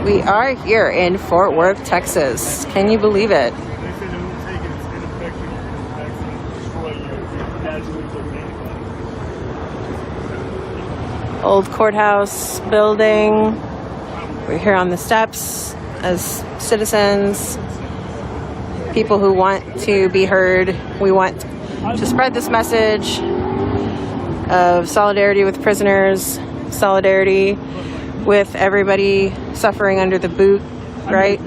We are here in Fort Worth, Texas. Can you believe it? Old courthouse building. We're here on the steps as citizens, people who want to be heard. We want to spread this message of solidarity with prisoners, solidarity with everybody suffering under the boot, right,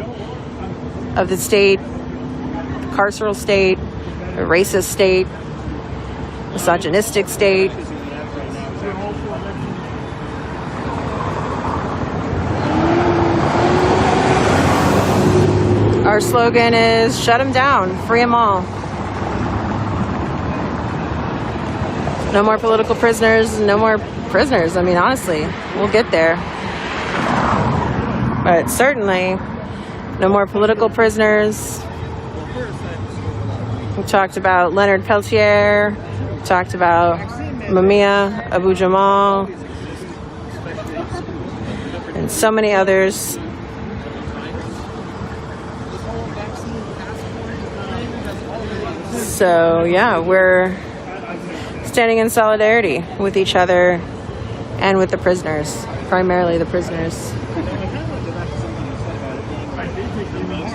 of the state, the carceral state, the racist state, misogynistic state. Our slogan is shut them down, free them all. No more political prisoners, no more prisoners. I mean, honestly, we'll get there. But certainly, no more political prisoners. We talked about Leonard Peltier, we talked about Mumia Abu Jamal, and so many others. So yeah, we're standing in solidarity with each other and with the prisoners, primarily the prisoners.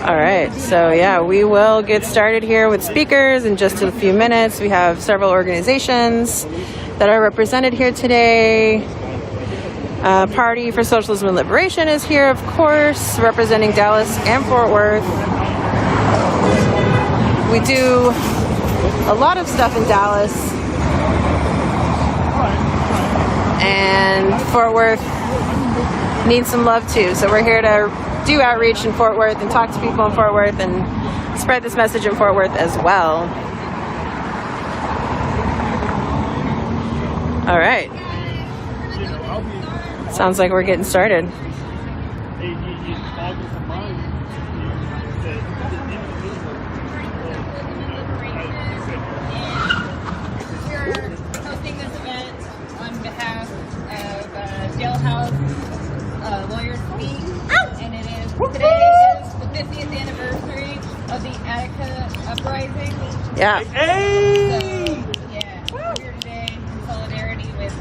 All right, so yeah, we will get started here with speakers in just a few minutes. We have several organizations that are represented here today. Party for Socialism and Liberation is here, of course, representing Dallas and Fort Worth. We do a lot of stuff in Dallas, and Fort Worth needs some love too. So we're here to do outreach in Fort Worth and talk to people in Fort Worth and spread this message in Fort Worth as well. All right. Sounds like we're getting started. Lawyers Speak, and it is today is the 50th anniversary of the Attica uprising. Yeah. Hey! So, yeah, we're here today in solidarity with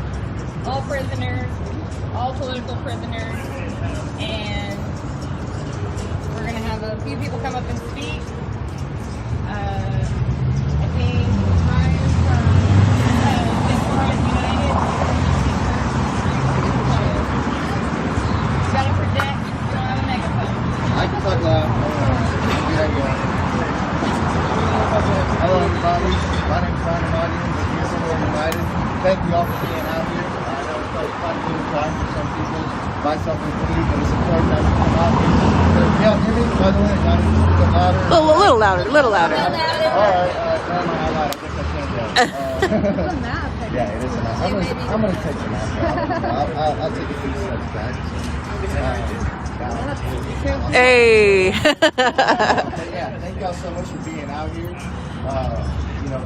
all prisoners, all political prisoners, and we're going to have a few people come up and speak. I think Ryan from United. I can talk loud. Hello everybody, my name is Ryan with Youth United. Thank you all for being out here. I know it's probably quite a little time for some people to buy something to eat, but it's important that we come out here. Can y'all hear me, by the way? Y'all need to speak up louder? A little louder, a little louder. Alright, never mind, how loud, I guess I can't go. Yeah, it is a nap. I'm going to take a nap. I'll take a few steps back. Hey. Yeah, thank y'all so much for being out here.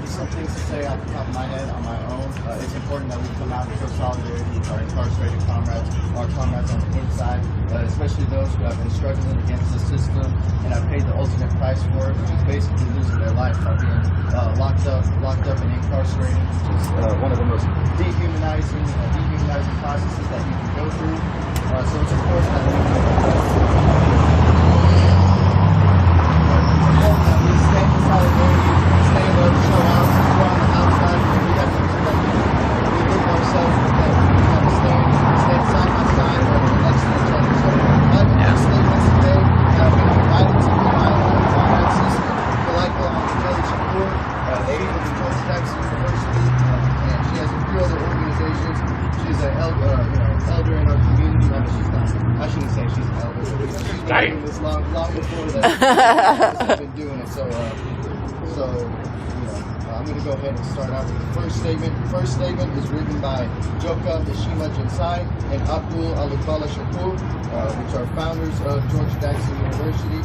Just some things to say off the top of my head on my own. It's important that we come out and show solidarity with our incarcerated comrades, our comrades on the inside, especially those who have been struggling against the system and have paid the ultimate price for it, which is basically losing their life by being locked up and incarcerated, which is one of the most dehumanizing processes that you can go through. So it's important that we stand in solidarity, stand up, show out, go on the outside, and we have to look ourselves that we have to stand side by side, next to each other. So my statements today have been invited to me by our system, the Delightful Village Support, Aid of the George Texas University, and she has a few other organizations. She's an elder in our community. I shouldn't say she's an elder. She's been doing this long before that. I've been doing it. I'm going to go ahead and start out with the first statement. The first statement is written by Joka Hashima Jinsai and Abdul Alibala Shakur, which are founders of George Jackson University.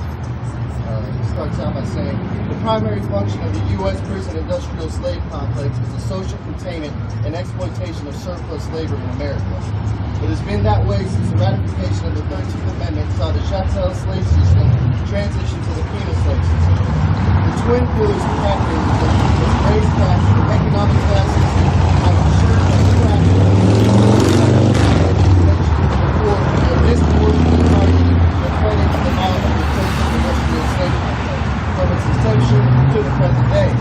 It starts out by saying, the primary function of the U.S. prison industrial slave complex is the social containment and exploitation of surplus labor in America. It has been that way since the ratification of the 13th Amendment saw the chattel slave system transition to the penal slave system. The twin pillars of capitalism was raised class and economic classes have ensured that the disproportionately targeted and credit to the model of the prison industrial slave complex from its inception to the present day.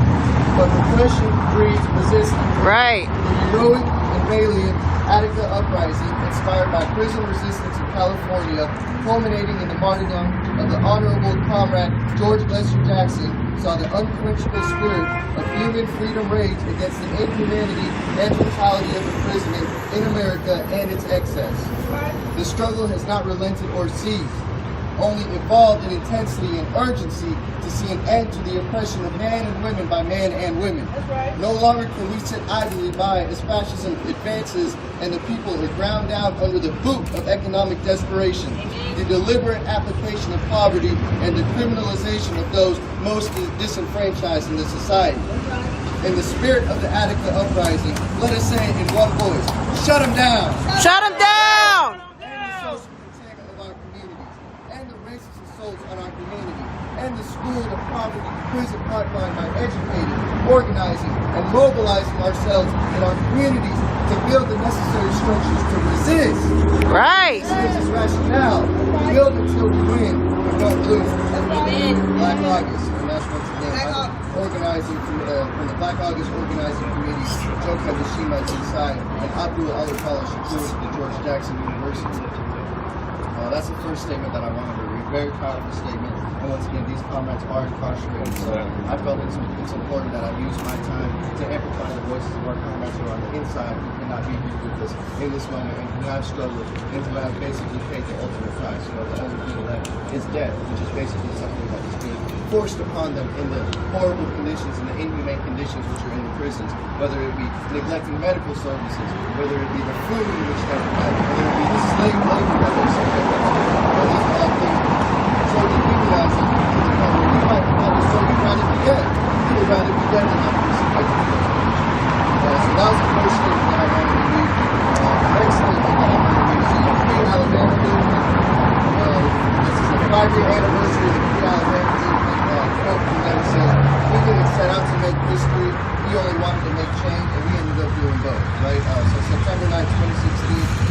But repression breeds resistance. Right. The heroic and valiant Attica uprising, inspired by prison resistance in California, culminating in the martyrdom of the Honorable Comrade George Lester Jackson, saw the unquenchable spirit of human freedom rage against the inhumanity and brutality of imprisonment in America and its excess. The struggle has not relented or ceased, only evolved in intensity and urgency to see an end to the oppression of man and women by man and women. No longer can we sit idly by as fascism advances and the people are ground down under the boot of economic desperation, the deliberate application of poverty, and the criminalization of those most disenfranchised in the society. In the spirit of the Attica uprising, let us say in one voice, shut them down! Shut them down! And the racist assaults on our community, and the school to poverty to prison pipeline by educating, organizing, and mobilizing ourselves and our communities to build the necessary structures to resist. Right. This is rationale. Build until we win, but don't lose. Black August, and that's once again organizing from the Black August Organizing Committee, Joka Hashima Jinsai, and Abdul Alibala Shakur of the George Jackson University. That's the first statement that I wanted to read. Very powerful statement. And once again, these comrades are incarcerated, so I felt it's important that I use my time to amplify the voices of our comrades who are on the inside who cannot be here with us in this moment and who have struggled and who have basically paid the ultimate price. You know, the only thing left is death, which is basically something that is being forced upon them in the horrible conditions and the inhumane conditions which are in the prisons, whether it be neglecting medical services, whether it be the food in which they're provided, whether it be the slave labor that they're subjected to. These all things so dehumanizing to the point where we might not just so we'd rather be dead. We would rather be dead than not be subjected to those conditions. So that was the first statement that I wanted to read. The next statement that I wanted to read is the Free Alabama Movement. This is the 5-year anniversary of the Free Alabama Movement. Quote from them says, we didn't set out to make history, we only wanted to make change, and we ended up doing both, right? So September 9, 2016,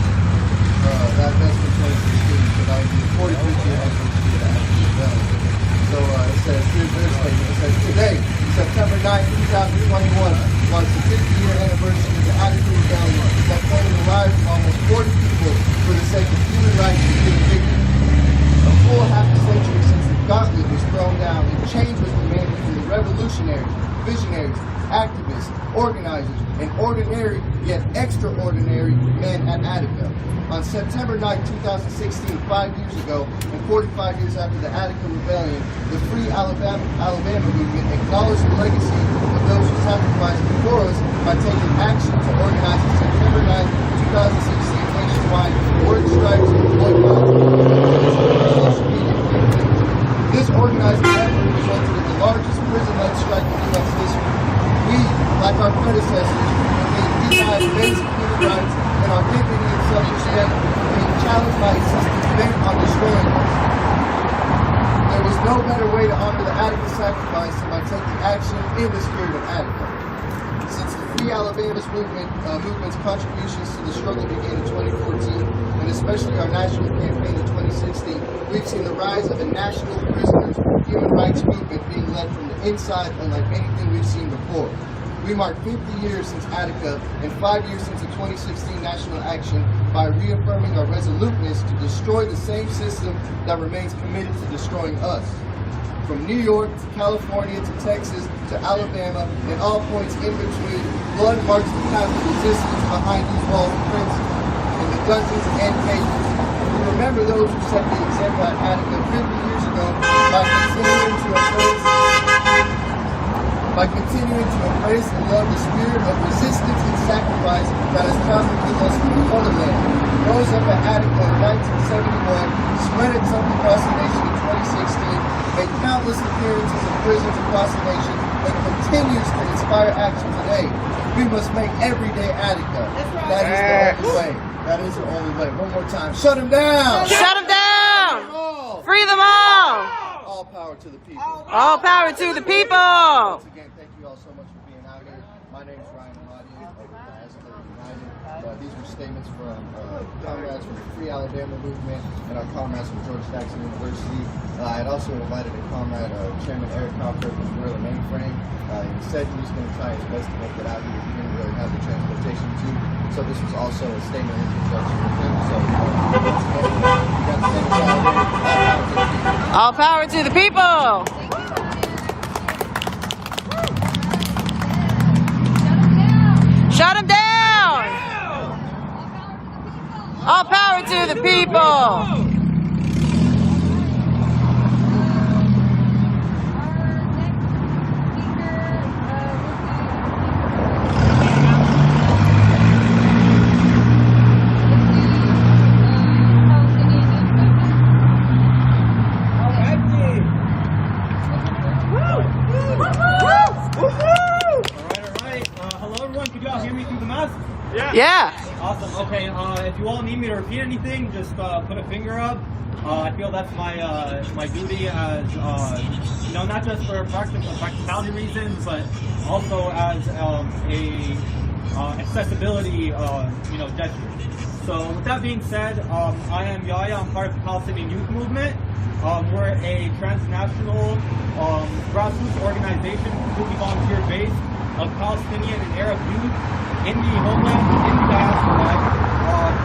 that's from 2016, so that would be the 43th year anniversary of the Attica Rebellion. So it says, here's their statement, it says, today, September 9, 2021, marks the 50-year anniversary of the Attica Rebellion that claimed the lives of almost 40 people for the sake of human rights and human dignity. A full half a century since the gauntlet was thrown down and change was demanded from the revolutionaries, visionaries, activists, organizers, and ordinary yet extraordinary men at Attica. On September 9, 2016, 5 years ago, and 45 years after the Attica Rebellion, the Free Alabama Movement acknowledged the legacy of those who sacrificed before us by taking action to organize the September 9, 2016 nationwide work strikes and boycotts. This organizing effort resulted in the largest prison-led strike in U.S. history. We, like our predecessors, have been denied basic human rights and our dignity and self-respect, being challenged by a system bent on destroying us. There was no better way to honor the Attica sacrifice than by taking action in the spirit of Attica. Since the Free Alabama's movement's contributions to the struggle began in 2014, and especially our national campaign in 2016, we've seen the rise of a national prisoners' human rights movement being led from the inside unlike anything we've seen before. We mark 50 years since Attica and 5 years since the 2016 national action by reaffirming our resoluteness to destroy the same system that remains committed to destroying us. From New York to California to Texas to Alabama and all points in between, blood marks the path of resistance behind these walls of prison, in the dungeons and cages. We remember those who set the example at Attica 50 years ago by continuing to oppose by continuing to embrace and love the spirit of resistance and sacrifice that has traveled with us from the Holy Land. Rose up at Attica in 1971, spread itself across the nation in 2016, made countless appearances in prisons across the nation, and continues to inspire action today. We must make everyday Attica. That is the only way. That is the only way. One more time. Shut him down! Shut them down! Free them all! All power to the people. All power to the people! Once again, thank you all so much for being out here. My name is Ryan Amadi with the Attica United. These were statements from comrades from the Free Alabama movement and our comrades from George Jackson University. I had also invited a comrade, Chairman Eric Crawford from Guerrilla Mainframe. He said he was going to try his best to make it out here. He didn't really have the transportation to. So this was also a statement in conjunction with him. So once again, we got the same solidarity. All power to the people! Shut them down! All power to the people! Yeah. Awesome. Okay. If you all need me to repeat anything, just put a finger up. I feel that's my duty as not just for practicality reasons, but also as a accessibility gesture. So with that being said, I am Yaya. I'm part of the Palestinian Youth Movement. We're a transnational grassroots organization, completely volunteer based, of Palestinian and Arab youth in the homeland, in the diaspora,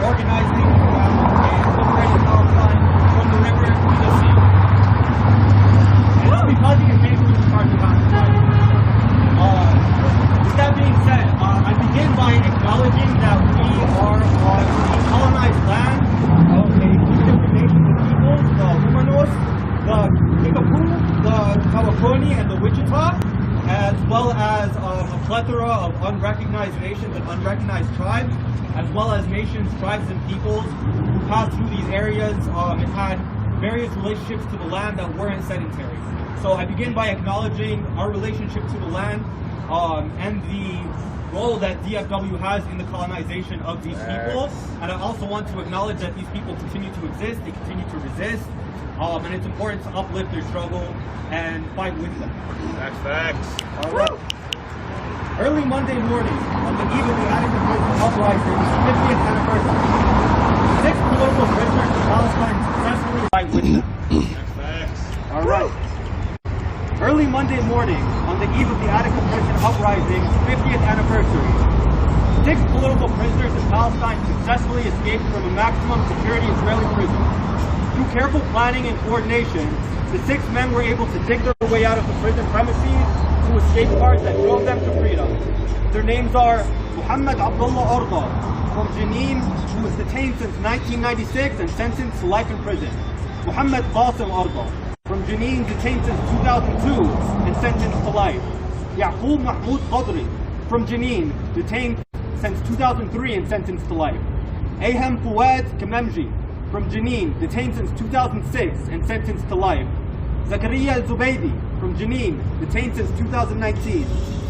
organizing around and liberating Palestine from the river to the sea. And it's because he came through the part of Palestine. With that being said, I begin by acknowledging that we are on the colonized land of a few different nations and peoples, the Humanos, the Kickapoo, the Kawakoni, and the Wichita, as well as a plethora of unrecognized nations and unrecognized tribes, as well as nations, tribes, and peoples who passed through these areas and had various relationships to the land that weren't sedentary. So I begin by acknowledging our relationship to the land and the role that DFW has in the colonization of these people. And I also want to acknowledge that these people continue to exist, they continue to resist, and it's important to uplift their struggle and fight with them. Facts. All right. Early Monday morning, on the eve of the Attica prison uprising's 50th anniversary, 6 political prisoners in Palestine successfully fight with them. Facts. All right. Early Monday morning, on the eve of the Attica prison uprising's 50th anniversary, 6 political prisoners in Palestine successfully escaped from a maximum security Israeli prison. Through careful planning and coordination, the 6 men were able to dig their way out of the prison premises to escape cars that drove them to freedom. Their names are Muhammad Abdullah Orda from Jenin, who was detained since 1996 and sentenced to life in prison. Muhammad Qasim Orda from Jenin, detained since 2002 and sentenced to life. Yaqub Mahmoud Qadri from Jenin, detained since 2003 and sentenced to life. Aham Fouad Kamemji from Jenin, detained since 2006 and sentenced to life. Zakaria Zubaydi from Jenin, detained since 2019.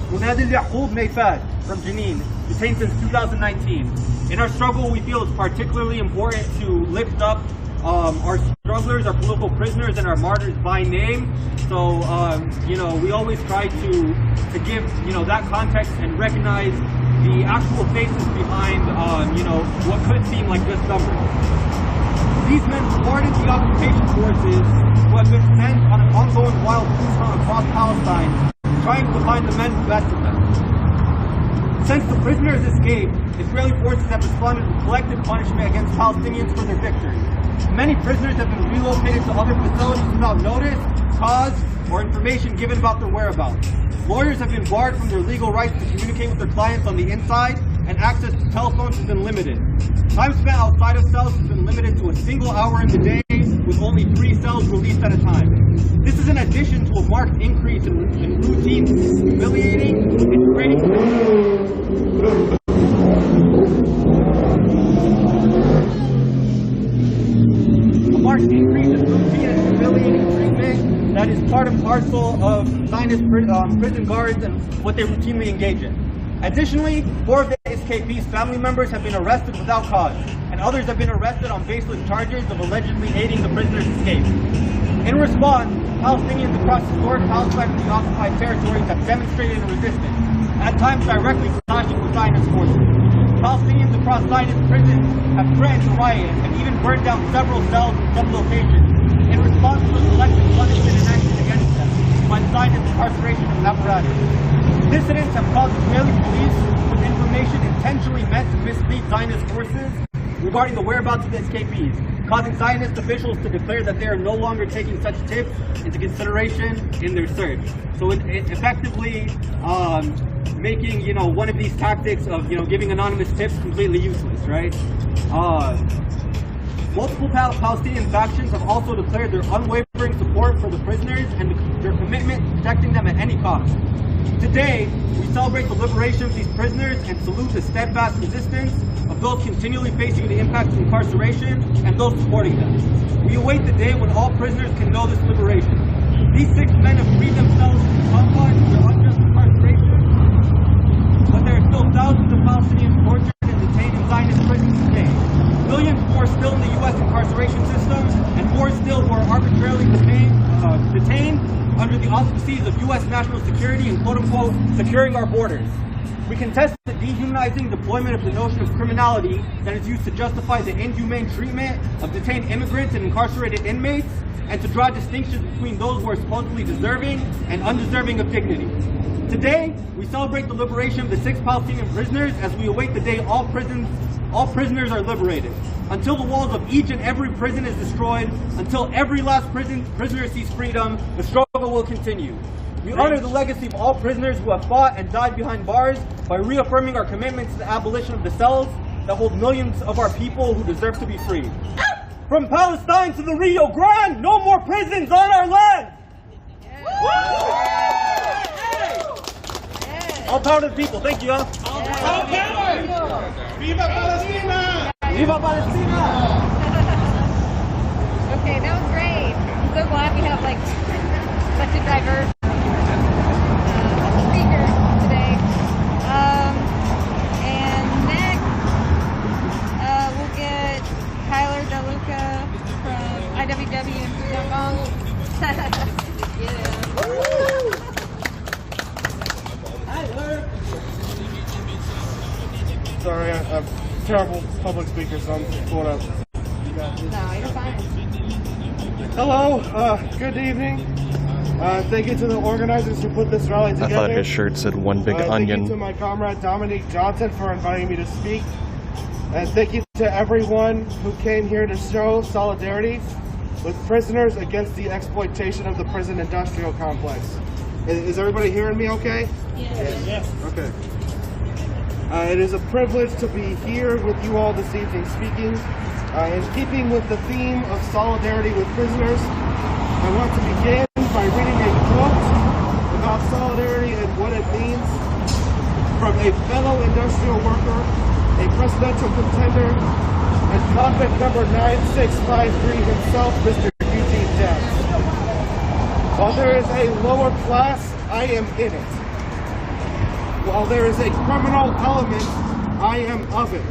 Munadil Yaqub Mayfad from Jenin, detained since 2019. In our struggle, we feel it's particularly important to lift up our strugglers, our political prisoners, and our martyrs by name. So, we always try to give, that context and recognize the actual faces behind, what could seem like just numbers. These men supported the occupation forces who have been sent on an ongoing wild goose hunt across Palestine, trying to find the men who bested them. Since the prisoners escaped, Israeli forces have responded with collective punishment against Palestinians for their victory. Many prisoners have been relocated to other facilities without notice, cause, or information given about their whereabouts. Lawyers have been barred from their legal rights to communicate with their clients on the inside, and access to telephones has been limited. Time spent outside of cells has been limited to a single hour in the day, with only 3 cells released at a time. This is in addition to a marked increase in routine, humiliating, and degrading. Treatment that is part and parcel of Zionist prison guards and what they routinely engage in. Additionally, 4 of the escapees' family members have been arrested without cause, and others have been arrested on baseless charges of allegedly aiding the prisoners' escape. In response, Palestinians across historic Palestine and the occupied territories have demonstrated a resistance, at times directly clashing with Zionist forces. Palestinians across Zionist prisons have threatened to riot and even burned down several cells in some locations in response to the selective punishment enacted against them by the Zionist incarceration apparatus. Dissidents have caused Israeli police with information intentionally meant to mislead Zionist forces regarding the whereabouts of the escapees, causing Zionist officials to declare that they are no longer taking such tips into consideration in their search. So it effectively making, one of these tactics of, giving anonymous tips completely useless, right? Multiple Palestinian factions have also declared their unwavering support for the prisoners and their commitment to protecting them at any cost. Today, we celebrate the liberation of these prisoners and salute the steadfast resistance of those continually facing the impacts of incarceration and those supporting them. We await the day when all prisoners can know this liberation. These 6 men have freed themselves from the confines of their unjust incarceration, but there are still thousands of Palestinians tortured and detained in Zionist prisons today. Millions more still in the U.S. incarceration system, and more still who are arbitrarily detained under the auspices of U.S. national security and quote-unquote securing our borders. We contest the dehumanizing deployment of the notion of criminality that is used to justify the inhumane treatment of detained immigrants and incarcerated inmates, and to draw distinctions between those who are supposedly deserving and undeserving of dignity. Today, we celebrate the liberation of the 6 Palestinian prisoners as we await the day all prisoners are liberated. Until the walls of each and every prison is destroyed, until every last prisoner sees freedom, the struggle will continue. We honor the legacy of all prisoners who have fought and died behind bars by reaffirming our commitment to the abolition of the cells that hold millions of our people who deserve to be free. From Palestine to the Rio Grande, no more prisons on our land! All power to the people. Thank you, y'all. All power! Viva Palestina! Viva Palestina! Okay, that was great. I'm so glad we have such a diverse speaker today. And next, we'll get Tyler DeLuca from IWW and Food.com. Sorry, I'm terrible public speaker, so I'm pulling up. No, you're fine. Hello, good evening. Thank you to the organizers who put this rally together. I thought his shirt said one big onion. Thank you to my comrade Dominique Johnson for inviting me to speak. And thank you to everyone who came here to show solidarity with prisoners against the exploitation of the prison industrial complex. Is everybody hearing me okay? Yes. Okay. It is a privilege to be here with you all this evening speaking. In keeping with the theme of solidarity with prisoners, I want to begin by reading a quote about solidarity and what it means from a fellow industrial worker, a presidential contender, and convict number 9653 himself, Mr. Eugene Debs. While there is a lower class, I am in it. While there is a criminal element, I am of it.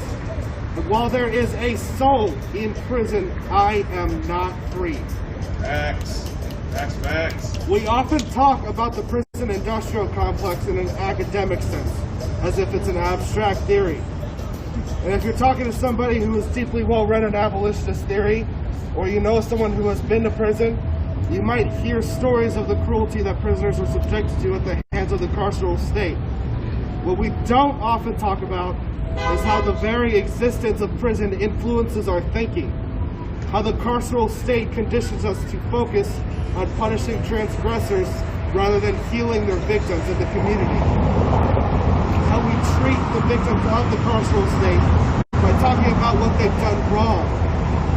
And while there is a soul in prison, I am not free. Facts. Facts. We often talk about the prison industrial complex in an academic sense, as if it's an abstract theory. And if you're talking to somebody who is deeply well-read in abolitionist theory, or you know someone who has been to prison, you might hear stories of the cruelty that prisoners are subjected to at the hands of the carceral state. What we don't often talk about is how the very existence of prison influences our thinking, how the carceral state conditions us to focus on punishing transgressors rather than healing their victims in the community, how we treat the victims of the carceral state by talking about what they've done wrong.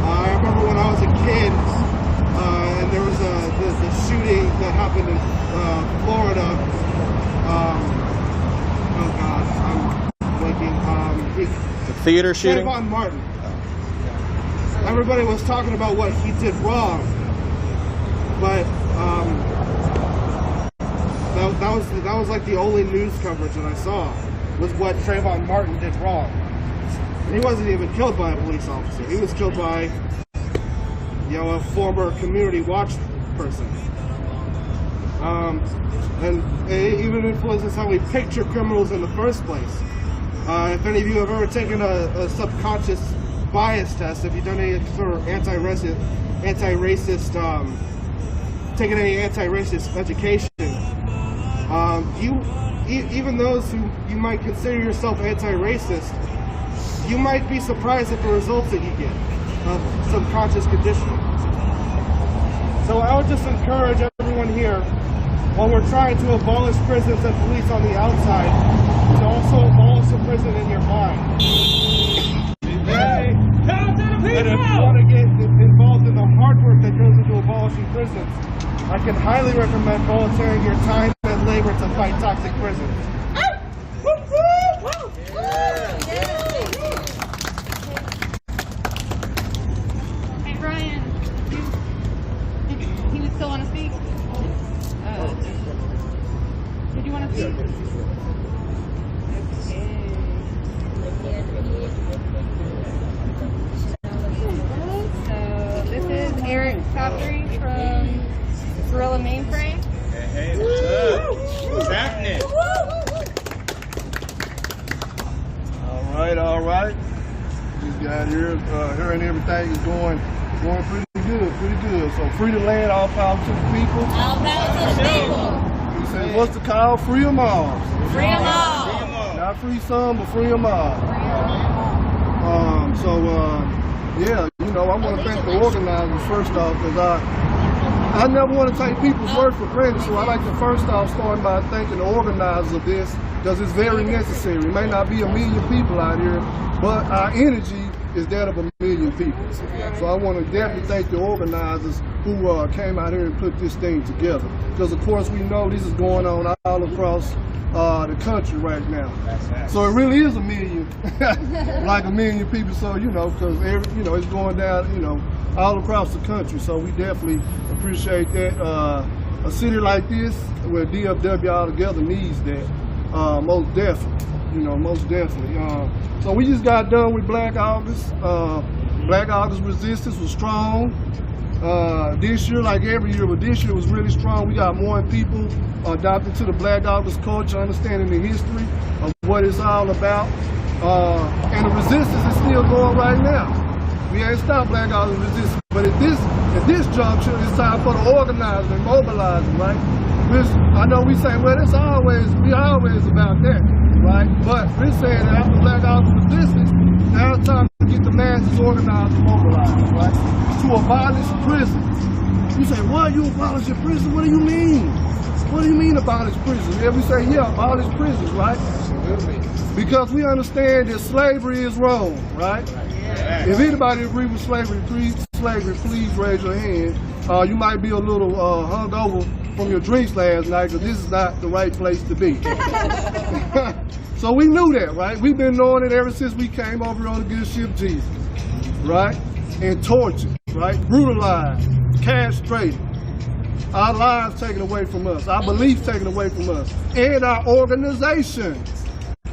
I remember when I was a kid, happened in Florida. Oh gosh, I'm blanking. The theater shooting? Trayvon Martin. Everybody was talking about what he did wrong, but that was like the only news coverage that I saw was what Trayvon Martin did wrong. And he wasn't even killed by a police officer. He was killed by, you know, a former community watch person. And it even influences how we picture criminals in the first place. If any of you have ever taken a subconscious bias test, if you've done any sort of anti-racist, taken any anti-racist education, even those who you might consider yourself anti-racist, you might be surprised at the results that you get of subconscious conditioning. So I would just encourage everyone here, while we're trying to abolish prisons and police on the outside, to also abolish the prison in your mind. And if you want to get involved in the hard work that goes into abolishing prisons, I can highly recommend volunteering your time and labor to fight toxic prisons. Hey Brian, he would still want to speak? Did you want to speak? So this is Eric Coppery from Gorilla Mainframe. Hey, what's up? What's happening? All right. Just got here, hearing everything is going pretty good. So free the land, all power to the people. All power to the people. He said, what's the call? Free them all. Free them all. Not free some, but free them all. Yeah, you know, I want to thank the organizers first off, because I never want to take people's word for granted, so I like to first off start by thanking the organizers of this, because it's very necessary. It may not be 1 million people out here, but our energy is that of 1 million people. So I want to definitely thank the organizers who came out here and put this thing together. Because of course we know this is going on all across the country right now. So it really is 1 million, like 1 million people. So, you know, because it's going down, you know, all across the country. So we definitely appreciate that. A city like this, where DFW all together needs that, most definitely. You know, most definitely. So we just got done with Black August. Black August resistance was strong. This year, like every year, but this year was really strong. We got more people adopted to the Black August culture, understanding the history of what it's all about. And the resistance is still going right now. We ain't stopped Black August resistance, but at this juncture, it's time for the organizing and mobilizing, right? Which I know we say, well, we always about that, right? But we're saying that after Black August resistance, now it's time to get the masses organized and mobilized, right? To abolish prisons. You say, what? You abolish your prison? What do you mean? What do you mean abolish prisons? Yeah, we say, yeah, abolish prisons, right? Because we understand that slavery is wrong, right? If anybody agree with slavery, please raise your hand. You might be a little hungover from your drinks last night, because this is not the right place to be. So we knew that, right? We've been knowing it ever since we came over here on the good ship Jesus, right? And tortured, right? Brutalized, castrated, our lives taken away from us, our beliefs taken away from us, and our organizations.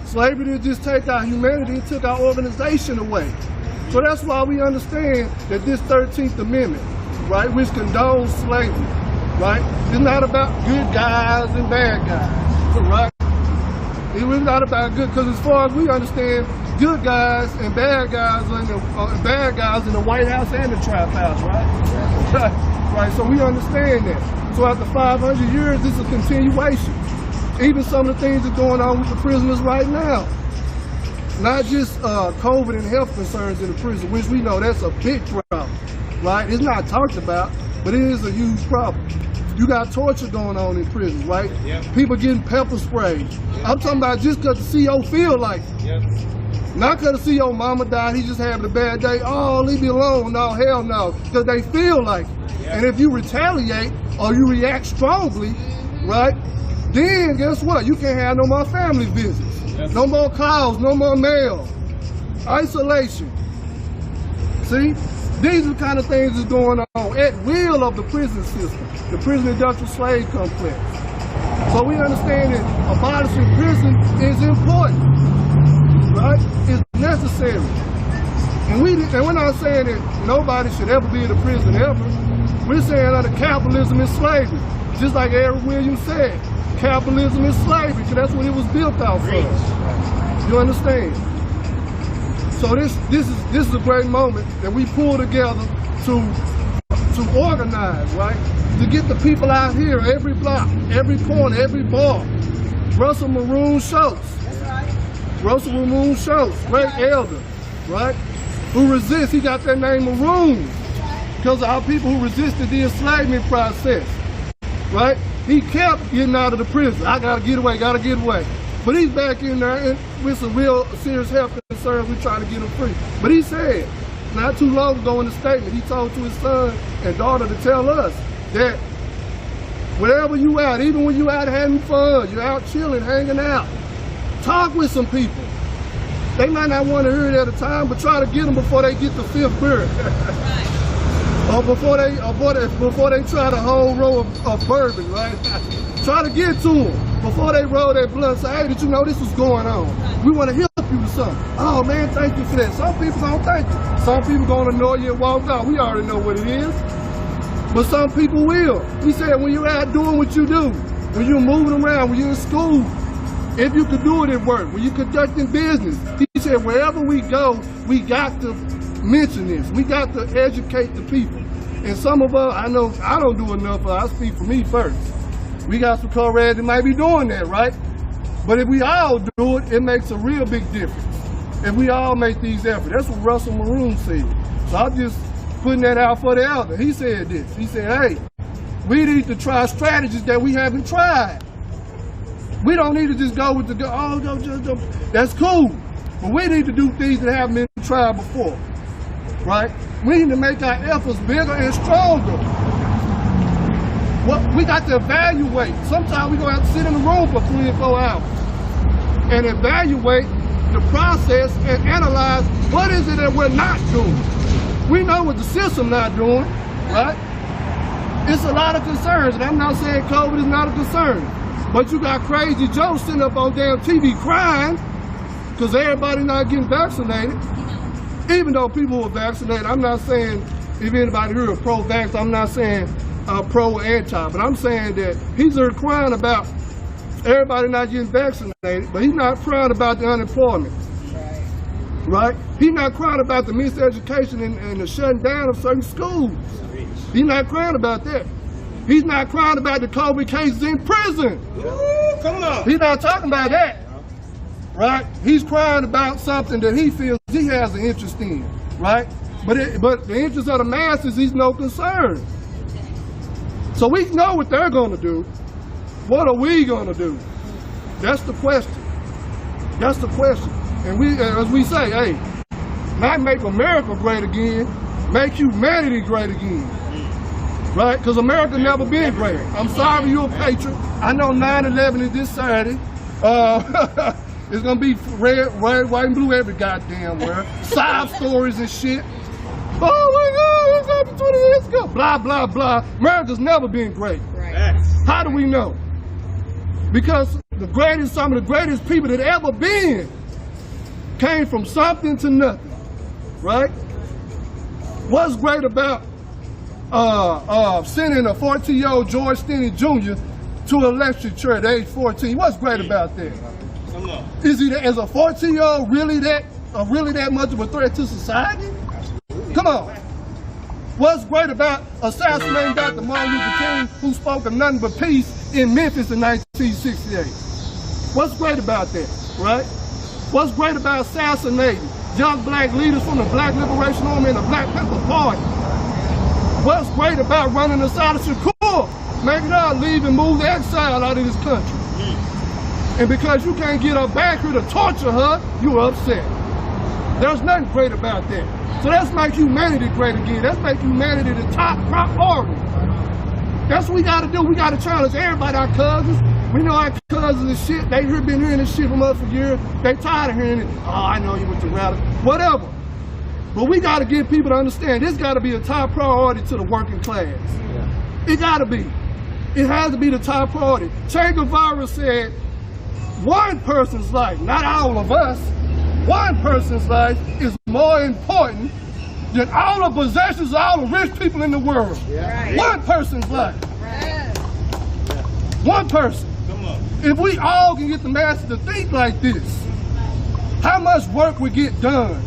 Slavery didn't just take our humanity, it took our organization away. So that's why we understand that this 13th Amendment, right, which condones slavery, right, it's not about good guys and bad guys, right? It was not about good, because as far as we understand, good guys and bad guys are in the White House and the Trap House, right? Right, so we understand that. So after 500 years, this is a continuation. Even some of the things that are going on with the prisoners right now. Not just COVID and health concerns in the prison, which we know that's a big problem, right? It's not talked about, but it is a huge problem. You got torture going on in prisons, right? Yep. People getting pepper sprayed. Yep. I'm talking about just because the CO feel like it. Yep. Not because to see your mama died, he just having a bad day. Oh, leave me alone. No, hell no. Because they feel like it. And if you retaliate or you react strongly, right, then guess what? You can't have no more family visits. No more calls, no more mail. Isolation. See? These are the kind of things that's going on at will of the prison system, the prison industrial slave complex. So we understand that abolishing prison is important. Right? It's necessary. And we're not saying that nobody should ever be in a prison ever. We're saying under capitalism is slavery. Just like Eric Williams said, capitalism is slavery, because that's what it was built off of. You understand? So this is a great moment that we pull together to organize, right? To get the people out here, every block, every corner, every bar. Russell Maroon Schultz. Russell Maroon Schultz, great elder, right? Who resists, he got that name Maroon because of our people who resisted the enslavement process, right? He kept getting out of the prison. I gotta get away, gotta get away. But he's back in there and with some real serious health concerns, we're trying to get him free. But he said, not too long ago in the statement, he told to his son and daughter to tell us that wherever you at, even when you out having fun, you're out chilling, hanging out, talk with some people. They might not want to hear it at a time, but try to get them before they get the fifth bird. Or before they try the whole row of bourbon, right? Try to get to them before they roll that blunt. Say, hey, did you know this was going on? We want to help you with something. Oh man, thank you for that. Some people don't thank you. Some people gonna annoy you and walk out. We already know what it is. But some people will. He said when you're out doing what you do, when you're moving around, when you're in school, if you could do it at work, when you're conducting business, he said wherever we go, we got to mention this. We got to educate the people. And some of us, I know I don't do enough, I speak for me first. We got some comrades that might be doing that, right? But if we all do it, it makes a real big difference. If we all make these efforts. That's what Russell Maroon said. So I'm just putting that out for the elder. He said this. He said, hey, we need to try strategies that we haven't tried. We don't need to just go with the that's cool. But we need to do things that haven't been tried before, right? We need to make our efforts bigger and stronger. Well, we got to evaluate. Sometimes we're going to have to sit in the room for 3 or 4 hours and evaluate the process and analyze what is it that we're not doing. We know what the system not doing, right? It's a lot of concerns, and I'm not saying COVID is not a concern. But you got crazy Joe sitting up on damn TV crying because everybody not getting vaccinated. Even though people who are vaccinated, I'm not saying if anybody here is pro-vax, I'm not saying pro or anti, but I'm saying that he's crying about everybody not getting vaccinated, but he's not crying about the unemployment. Right? He's not crying about the miseducation and the shutting down of certain schools. He's not crying about that. He's not crying about the COVID cases in prison. Ooh, come on. He's not talking about that, right? He's crying about something that he feels he has an interest in, right? But the interest of the masses, he's no concern. So we know what they're going to do. What are we going to do? That's the question. That's the question. And we, as we say, hey, not make America great again, make humanity great again. Right? Because America never been great. I'm sorry you're a patriot. I know 9/11 is this Saturday. It's going to be red, white, and blue every goddamn where. Side stories and shit. Oh my God, what's happened 20 years ago? Blah, blah, blah. America's never been great. Right. How do we know? Because some of the greatest people that ever been came from something to nothing. Right? What's great about sending a 14-year-old George Stinney Jr. to an electric chair at age 14. What's great about that? Is he as a 14-year-old really that much of a threat to society? Come on. What's great about assassinating Dr. Martin Luther King, who spoke of nothing but peace in Memphis in 1968? What's great about that, right? What's great about assassinating young black leaders from the Black Liberation Army and the Black Panther Party? What's great about running aside of Shakur, making her leave and move the exile out of this country? And because you can't get her back here to torture her, you're upset. There's nothing great about that. So let's make humanity great again. Let's make humanity the top priority. That's what we gotta do. We gotta challenge everybody, our cousins. We know our cousins and shit. They been hearing this shit from us for years. They tired of hearing it. Oh, I know you went to rally. Whatever. But we gotta get people to understand this gotta be a top priority to the working class. It gotta be. It has to be the top priority. Che Guevara said, one person's life, not all of us, one person's life is more important than all the possessions of all the rich people in the world. Right. One person's life. Right. One person. Come on. If we all can get the masses to think like this, how much work would get done?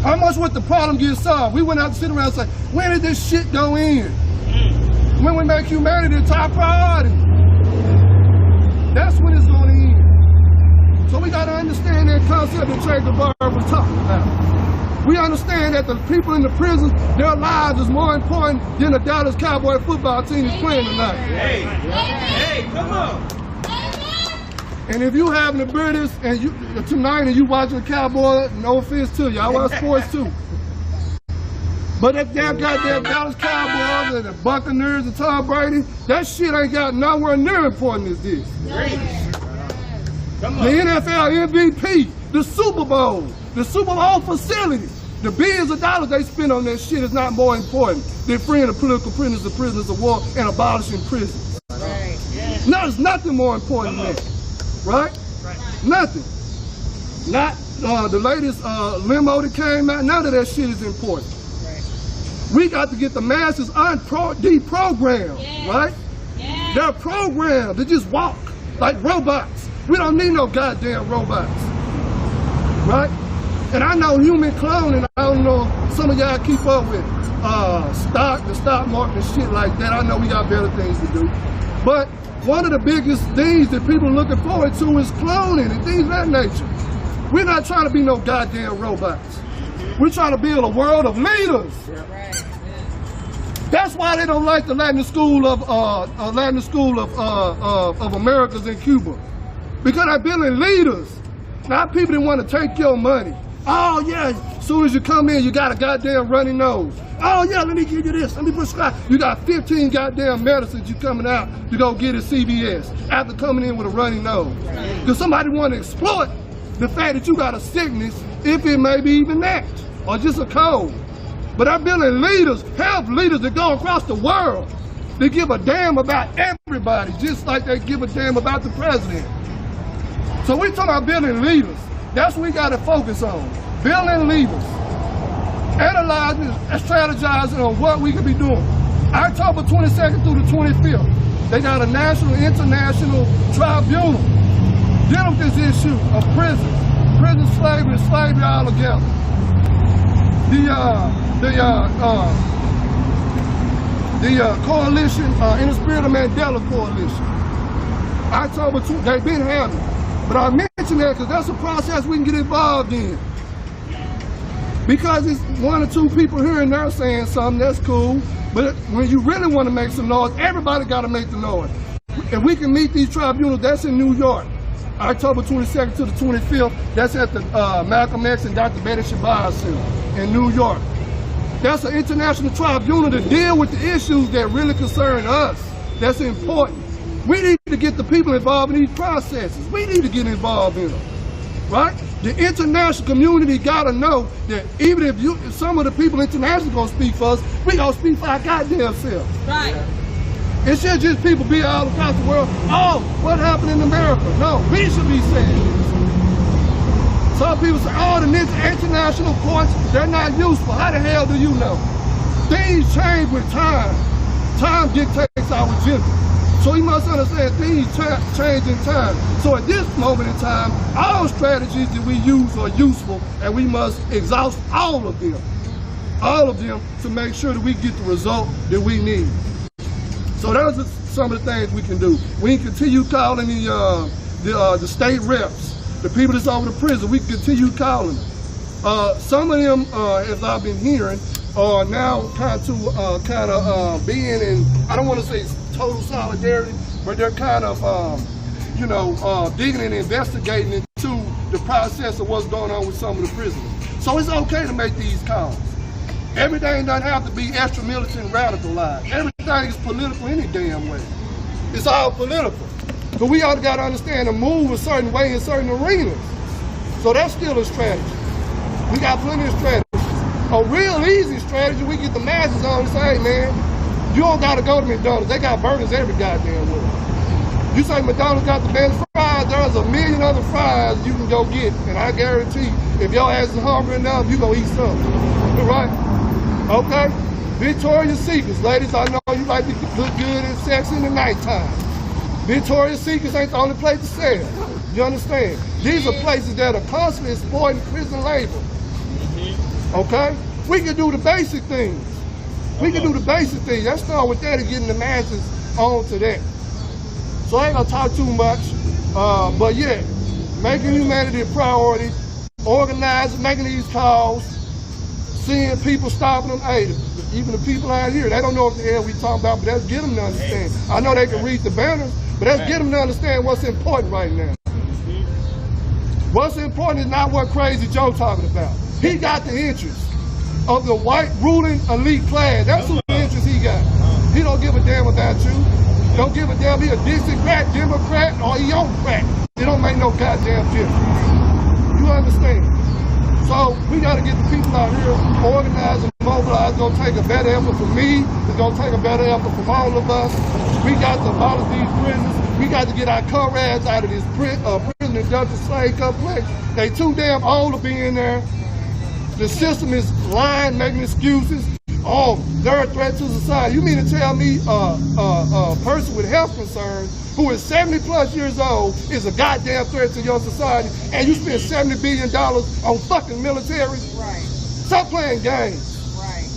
How much would the problem get solved? We went out to sit around and say, when did this shit go in? When we make humanity the top priority. That's when it's going to end. So we got to understand that concept that Che Guevara was talking about. We understand that the people in the prisons, their lives is more important than the Dallas Cowboy football team is playing tonight. Hey, come on. And if you having the British and you tonight and you watching the Cowboy, no offense to you, I watch sports too. But that damn goddamn Dallas Cowboys and the Buccaneers and Tom Brady, that shit ain't got nowhere near important as this. The NFL MVP, the Super Bowl facility, the billions of dollars they spend on that shit is not more important than freeing the political prisoners, the prisoners of war, and abolishing prisons. No, there's nothing more important than that. Right? Nothing. Not the latest limo that came out, none of that shit is important. We got to get the masses deprogrammed, right? They're programmed to just walk like robots. We don't need no goddamn robots, right? And I know human cloning, I don't know, some of y'all keep up with the stock market and shit like that. I know we got better things to do. But one of the biggest things that people are looking forward to is cloning and things of that nature. We're not trying to be no goddamn robots. We're trying to build a world of leaders. That's why they don't like the Latin School of Americas in Cuba, because they're building leaders, not people that want to take your money. Oh yeah, as soon as you come in, you got a goddamn runny nose. Oh yeah, let me give you this, let me prescribe. You got 15 goddamn medicines you coming out to go get at CVS after coming in with a runny nose. Because somebody want to exploit the fact that you got a sickness, if it may be even that, or just a cold. But I'm building leaders, health leaders that go across the world. They give a damn about everybody, just like they give a damn about the president. So we're talking about building leaders. That's what we got to focus on. Building leaders. Analyzing and strategizing on what we could be doing. October 22nd through the 25th, they got a national, international tribunal dealing with this issue of prison slavery, and slavery all together. The coalition, in the spirit of Mandela coalition. October 2, they've been having. But I mention that because that's a process we can get involved in. Because it's one or two people here and there saying something, that's cool. But when you really want to make some noise, everybody got to make the noise. If we can meet these tribunals, that's in New York. October 22nd to the 25th, that's at the Malcolm X and Dr. Betty Shabazz Center in New York. That's an international tribunal to deal with the issues that really concern us. That's important. We need to get the people involved in these processes. We need to get involved in them, right? The international community got to know that even if some of the people internationally going to speak for us, we going to speak for our goddamn selves. Right. It should just people be all across the world, oh, what happened in America? No, we should be saying this. Some people say, oh, the international courts, they're not useful. How the hell do you know? Things change with time. Time dictates our agenda. So you must understand things change in time. So at this moment in time, all strategies that we use are useful, and we must exhaust all of them to make sure that we get the result that we need. So those are some of the things we can do. We can continue calling the state reps, the people that's over the prison. We can continue calling them. Some of them, as I've been hearing, are now kind of being in, I don't want to say total solidarity, but they're kind of, digging and investigating into the process of what's going on with some of the prisoners. So it's okay to make these calls. Everything doesn't have to be extra militant and radicalized. Everything is political any damn way. It's all political. But we all got to understand and move a certain way in certain arenas. So that's still a strategy. We got plenty of strategies. A real easy strategy, we get the masses on and say, hey man, you don't got to go to McDonald's. They got burgers every goddamn way. You say McDonald's got the best fries, there's a million other fries you can go get. And I guarantee, if your ass is hungry enough, you gonna eat something. Right? Okay? Victoria's Secrets. Ladies, I know you like to look good and sexy in the nighttime. Victoria's Secrets ain't the only place to sell. You understand? These are places that are constantly exploiting prison labor. Okay? We can do the basic things. We can do the basic things. Let's start with that and getting the masses onto that. So I ain't gonna talk too much, but yeah, making humanity a priority, organizing, making these calls, seeing people stopping them. Hey, even the people out here, they don't know what the hell we talking about, but let's get them to understand. I know they can read the banners, but let's get them to understand what's important right now. What's important is not what Crazy Joe talking about. He got the interest of the white ruling elite class. That's who the interest he got. He don't give a damn about you. Don't give a damn he a Dixiecrat, Democrat, or he on crack. It don't make no goddamn difference. You understand? So we got to get the people out here organized and mobilized. It's going to take a better effort from me. It's going to take a better effort from all of us. We got to abolish these prisons. We got to get our comrades out of this prison industrial slave complex. They too damn old to be in there. The system is lying, making excuses. Oh, they're a threat to society. You mean to tell me a person with health concerns who is 70 plus years old is a goddamn threat to your society, and you spend $70 billion on fucking military? Right. Stop playing games. Right.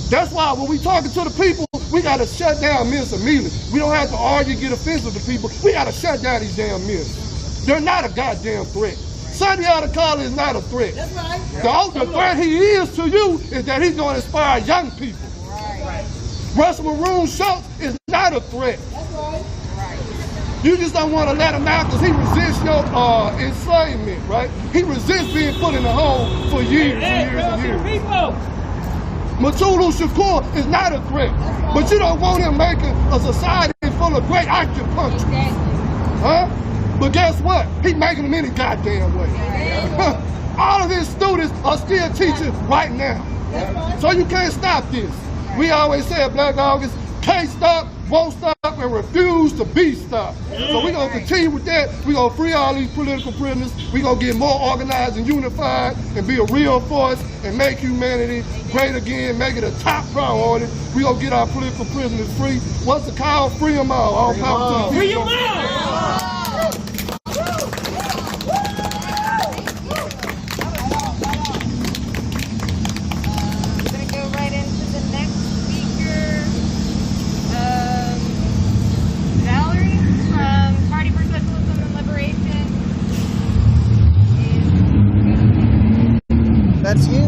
That's why when we talking to the people, we got to shut down myths immediately. We don't have to argue, get offensive to people. We got to shut down these damn myths. They're not a goddamn threat. Sunday Attica is not a threat. That's right. The threat he is to you is that he's going to inspire young people. Right. Russell Maroon Schultz is not a threat. That's right. Right. You just don't want to let him out because he resists your enslavement, right? He resists being put in the hole for years and years and years. Matulu Shakur is not a threat, but you don't want him making a society full of great acupuncture. Exactly. Huh? But guess what? He's making them any goddamn way. All of his students are still teaching right now. So you can't stop this. We always say at Black August, can't stop, won't stop, and refuse to be stopped. So we're going to continue with that. We're going to free all these political prisoners. We're going to get more organized and unified and be a real force and make humanity great again, make it a top priority. We're going to get our political prisoners free. What's the call? Free them all. All power to the people. Free them all! That's you.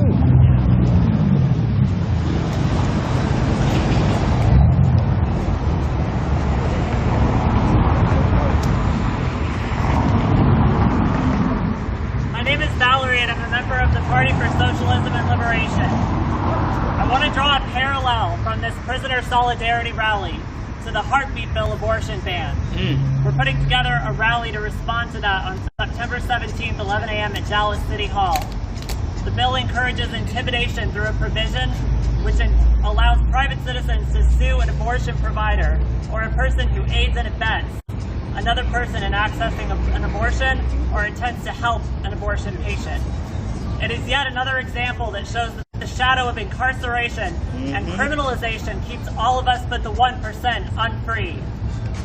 My name is Valerie and I'm a member of the Party for Socialism and Liberation. I want to draw a parallel from this prisoner solidarity rally to the heartbeat bill abortion ban. We're putting together a rally to respond to that on September 17th, 11 a.m. at Dallas City Hall. The bill encourages intimidation through a provision which allows private citizens to sue an abortion provider or a person who aids and abets another person in accessing an abortion or intends to help an abortion patient. It is yet another example that shows that the shadow of incarceration and criminalization keeps all of us but the 1% unfree.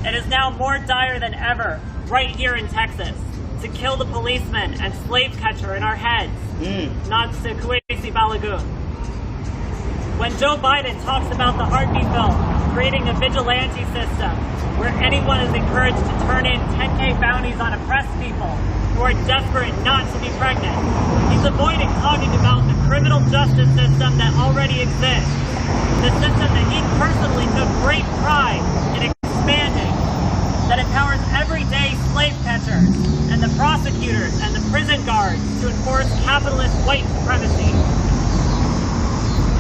It is now more dire than ever, right here in Texas, to kill the policeman and slave catcher in our heads, not to Kwesi Balagoon. When Joe Biden talks about the heartbeat bill, creating a vigilante system where anyone is encouraged to turn in 10K bounties on oppressed people who are desperate not to be pregnant, he's avoiding talking about the criminal justice system that already exists, the system that he personally took great pride in expanding, that empowers everyday slave catchers and the prosecutors and the prison guards capitalist white supremacy.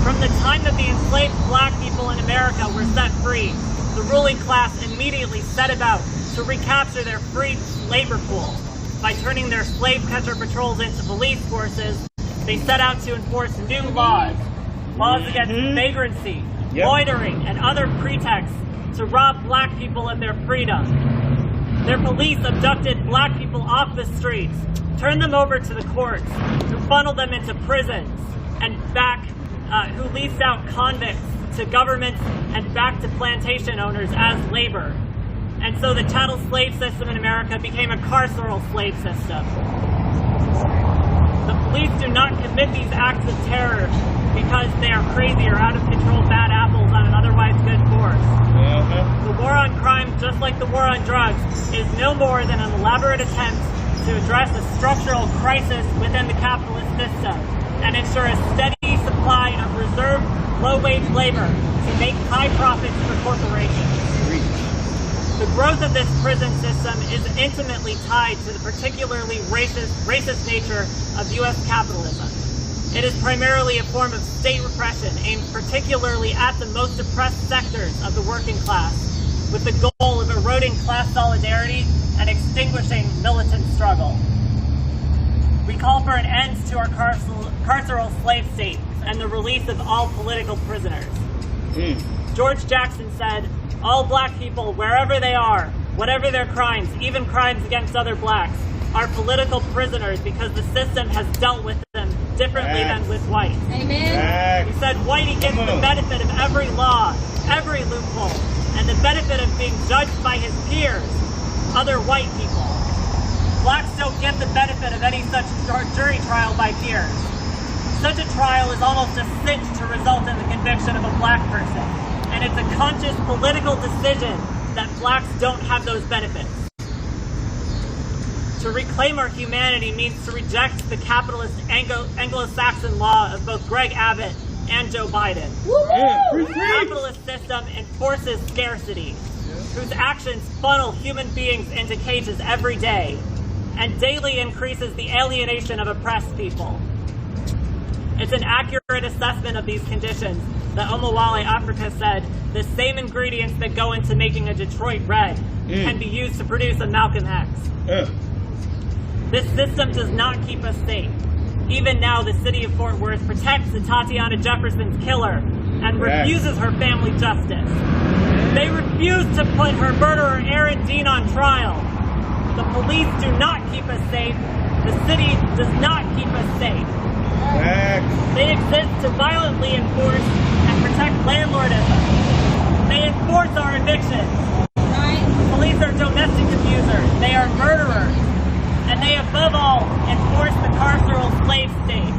From the time that the enslaved black people in America were set free, the ruling class immediately set about to recapture their freed labor pool. By turning their slave catcher patrols into police forces, they set out to enforce new laws against vagrancy, loitering, and other pretexts to rob black people of their freedom. Their police abducted black people off the streets, turned them over to the courts, who funneled them into prisons, and who leased out convicts to governments and back to plantation owners as labor. And so the chattel slave system in America became a carceral slave system. The police do not commit these acts of terror because they are crazy or out of control bad apples on an otherwise good force. The war on crime, just like the war on drugs, is no more than an elaborate attempt to address a structural crisis within the capitalist system and ensure a steady supply of reserved low-wage labor to make high profits for corporations. The growth of this prison system is intimately tied to the particularly racist nature of U.S. capitalism. It is primarily a form of state repression aimed particularly at the most oppressed sectors of the working class, with the goal of eroding class solidarity and extinguishing militant struggle. We call for an end to our carceral slave state and the release of all political prisoners. George Jackson said, "All black people, wherever they are, whatever their crimes, even crimes against other blacks, are political prisoners because the system has dealt with them differently than with whites." Amen. He said whitey gets the benefit of every law, every loophole, and the benefit of being judged by his peers, other white people. Blacks don't get the benefit of any such jury trial by peers. Such a trial is almost a cinch to result in the conviction of a black person. And it's a conscious political decision that blacks don't have those benefits. To reclaim our humanity means to reject the capitalist Anglo-Saxon law of both Greg Abbott and Joe Biden. The capitalist system enforces scarcity, whose actions funnel human beings into cages every day, and daily increases the alienation of oppressed people. It's an accurate assessment of these conditions that Omowale Africa said the same ingredients that go into making a Detroit Red can be used to produce a Malcolm X. This system does not keep us safe. Even now, the city of Fort Worth protects the Tatiana Jefferson's killer and refuses her family justice. They refuse to put her murderer Aaron Dean on trial. The police do not keep us safe. The city does not keep us safe. They exist to violently enforce and protect landlordism. They enforce our evictions. Police are domestic abusers. They are murderers. And they, above all, enforce the carceral slave state.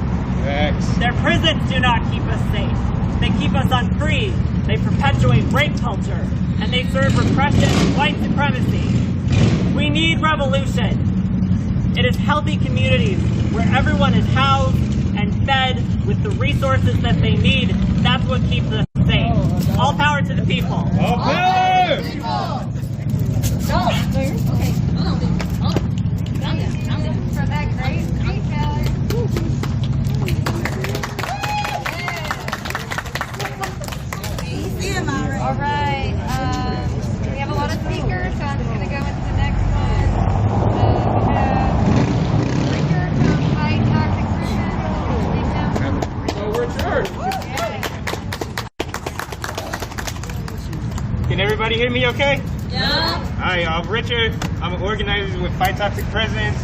Their prisons do not keep us safe. They keep us unfree. They perpetuate rape culture. And they serve repression and white supremacy. We need revolution. It is healthy communities where everyone is housed and fed with the resources that they need. That's what keeps us safe. All power to the people. All power! For that great detail. All right. We have a lot of speakers, so I'm just going to go into the next one. We have Richard from Fight Toxic Prison. So we're church. Can everybody hear me okay? Yeah. Hi, I'm Richard. I'm an organizer with Fight Toxic Prisons.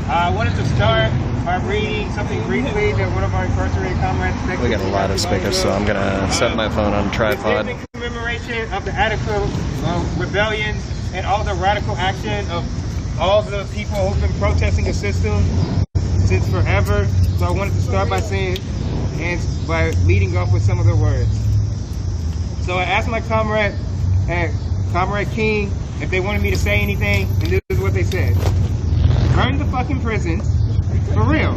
I wanted to start by reading something briefly that one of our incarcerated comrades... We got a lot of speakers, so I'm going to set my phone on a tripod. This is in commemoration of the Attica rebellion and all the radical action of all the people who've been protesting the system since forever. So I wanted to start by saying, and by leading off with some of the words. So I asked my comrade King if they wanted me to say anything, and this is what they said. Burn the fucking prisons, for real.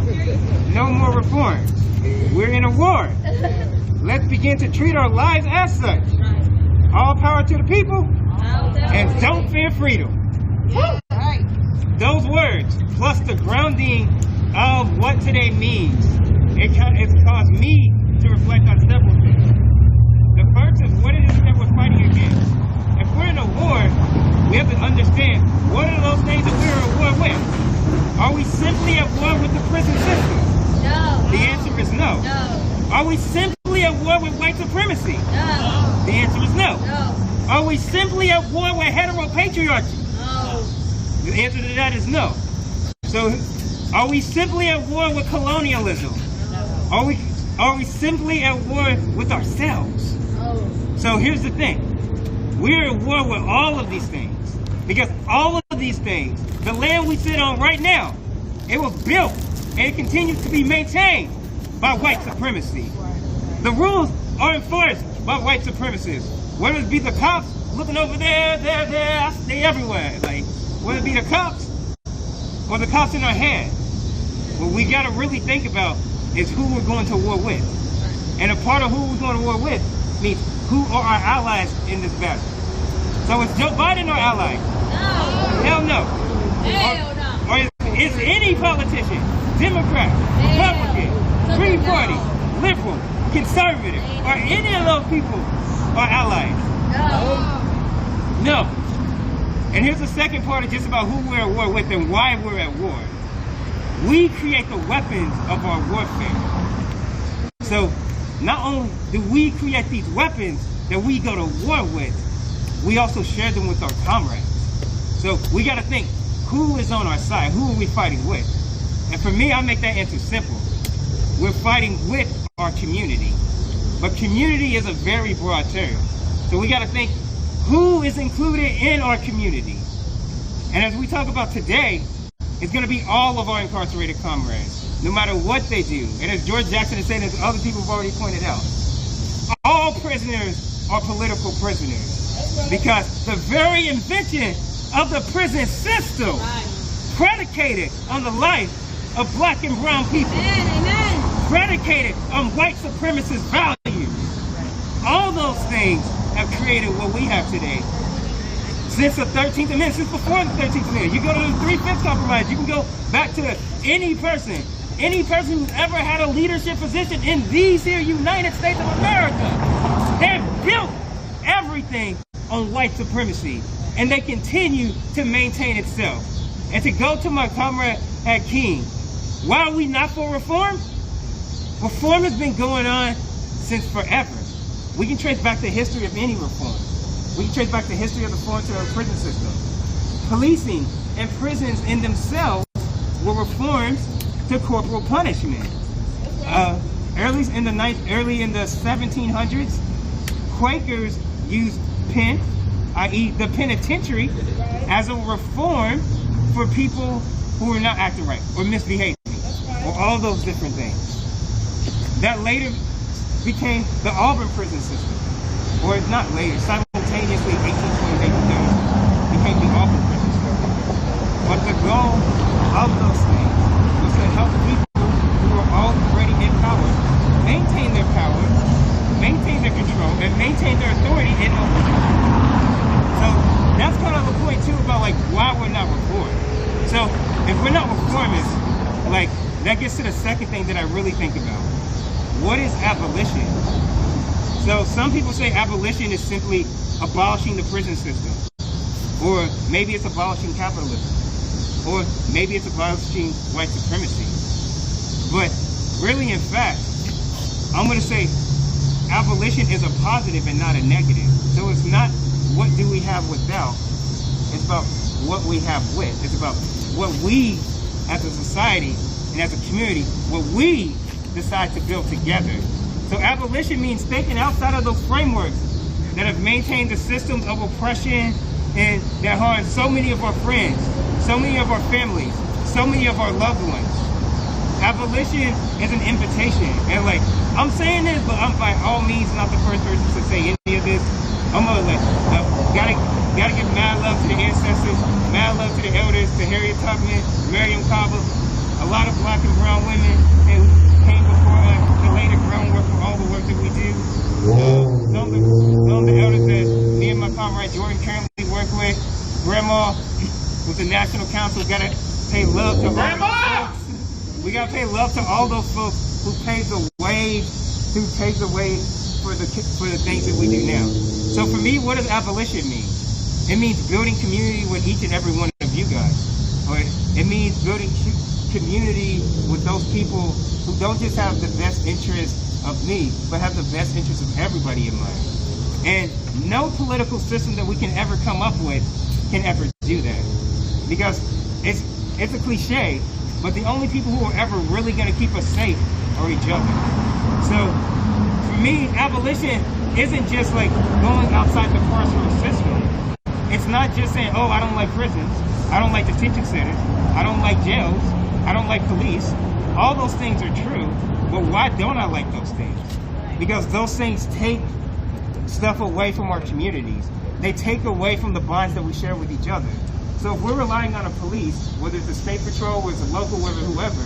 No more reforms. We're in a war. Let's begin to treat our lives as such. All power to the people, and don't fear freedom. Those words, plus the grounding of what today means, it's caused me to reflect on several things. The first is what it is that we're fighting against. If we're in a war, we have to understand what are those things that we're at war with. Are we simply at war with the prison system? No. The answer is no. No. Are we simply at war with white supremacy? No. The answer is no. No. Are we simply at war with heteropatriarchy? No. The answer to that is no. So, are we simply at war with colonialism? Are we simply at war with ourselves? No. So here's the thing. We're at war with all of these things. Because all of these things, the land we sit on right now, it was built and it continues to be maintained by white supremacy. The rules are enforced by white supremacists. Whether it be the cops looking over there, they everywhere. Like, whether it be the cops or the cops in our head. What we gotta really think about is who we're going to war with. And a part of who we're going to war with means who are our allies in this battle. So is Joe Biden our ally? No. Hell no. Hell no. Or is any politician, Democrat, Republican, Green Party, liberal, conservative, or any of those people our allies? No. No. And here's the second part of just about who we're at war with and why we're at war. We create the weapons of our warfare. So not only do we create these weapons that we go to war with, we also share them with our comrades. So we got to think, who is on our side? Who are we fighting with? And for me, I make that answer simple. We're fighting with our community. But community is a very broad term. So we got to think, who is included in our community? And as we talk about today, it's going to be all of our incarcerated comrades, no matter what they do. And as George Jackson is saying, as other people have already pointed out, all prisoners are political prisoners. Because the very invention of the prison system predicated on the life of black and brown people, predicated on white supremacist values. All those things have created what we have today. Since the 13th Amendment, since before the 13th Amendment, you go to the 3/5 Compromise, you can go back to any person who's ever had a leadership position in these here United States of America. They've built everything on white supremacy, and they continue to maintain itself. And to go to my comrade at King, why are we not for reform? Reform has been going on since forever. We can trace back the history of any reform. We can trace back the history of the foreign to our prison system. Policing and prisons in themselves were reformed to corporal punishment. Early in the 1700s, Quakers used pen, i.e. the penitentiary, as a reform for people who were not acting right or misbehaving, or all those different things. That later became the Auburn prison system, or not later, simultaneously 1828 became the Auburn prison system. But the goal of those things was to help people who were already in power maintain their power, maintain their control, and maintain their authority in open. So that's kind of the point too about like why we're not reformed. So if we're not reformists, like that gets to the second thing that I really think about. What is abolition? So some people say abolition is simply abolishing the prison system, or maybe it's abolishing capitalism, or maybe it's abolishing white supremacy. But really, in fact, I'm going to say abolition is a positive and not a negative. So it's not what do we have without, it's about what we have with. It's about what we as a society and as a community, what we decide to build together. So abolition means thinking outside of those frameworks that have maintained the systems of oppression and that harm so many of our friends, so many of our families, so many of our loved ones. Abolition is an invitation. And like, I'm saying this, but I'm by all means not the first person to say any of this. I'm gonna gotta give mad love to the ancestors, mad love to the elders, to Harriet Tubman, Miriam Caba, a lot of black and brown women who came before us to lay the groundwork for all the work that we do. Some of the elders that me and my comrade Jordan currently work with, Grandma with the National Council, gotta pay love to all the folks. We gotta pay love to all those folks who paved the way, for the things that we do now. So for me, what does abolition mean? It means building community with each and every one of you guys. Or it means building community with those people who don't just have the best interest of me, but have the best interest of everybody in mind. And no political system that we can ever come up with can ever do that. Because it's a cliche, but the only people who are ever really gonna keep us safe are each other. So for me, abolition isn't just like going outside the carceral system. It's not just saying, oh, I don't like prisons, I don't like detention centers, I don't like jails, I don't like police. All those things are true, but why don't I like those things? Because those things take stuff away from our communities. They take away from the bonds that we share with each other. So if we're relying on a police, whether it's a state patrol, whether it's a local, whoever,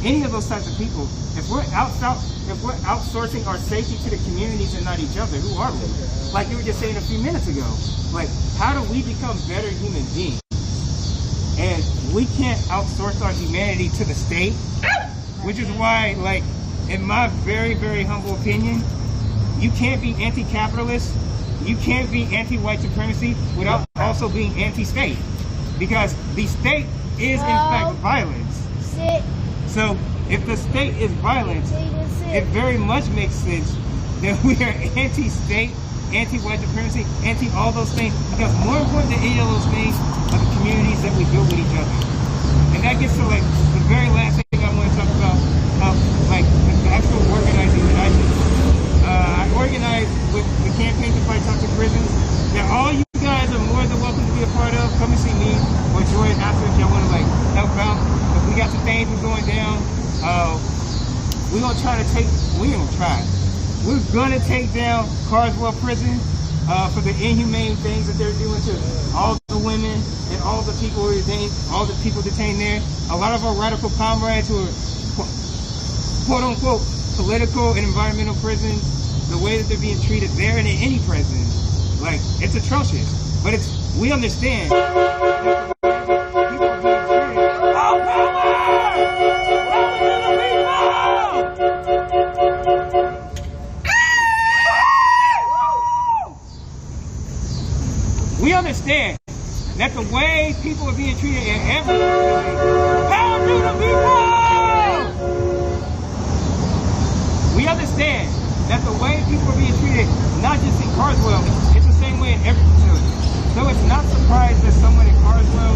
any of those types of people, if we're outsourcing our safety to the communities and not each other, who are we? Like you were just saying a few minutes ago, like how do we become better human beings? And we can't outsource our humanity to the state, which is why, like, in my very, very humble opinion, you can't be anti-capitalist, you can't be anti-white supremacy without also being anti-state. Because the state is in fact violence. So if the state is violence, it very much makes sense that we are anti-state, anti-white supremacy, anti all those things, because more important than any of those things are the communities that we build with each other. And that gets to like the very last thing I want to talk about, like the actual organizing that I do. I organize with the Campaign to Fight Toxic Prisons. Now all you guys are more than welcome to be a part of. Come and see me or join after if y'all want to like help out. If we got some things that's going down, we're gonna try to take. We're gonna take down Carswell Prison for the inhumane things that they're doing to all the women and all the people who are detained, all the people detained there. A lot of our radical comrades who are quote unquote political and environmental prisons, the way that they're being treated there and in any prison, like it's atrocious. But we understand. We understand that the way people are being treated in every power to the people! We understand that the way people are being treated, not just in Carswell, it's the same way in every facility. So it's not surprised that someone in Carswell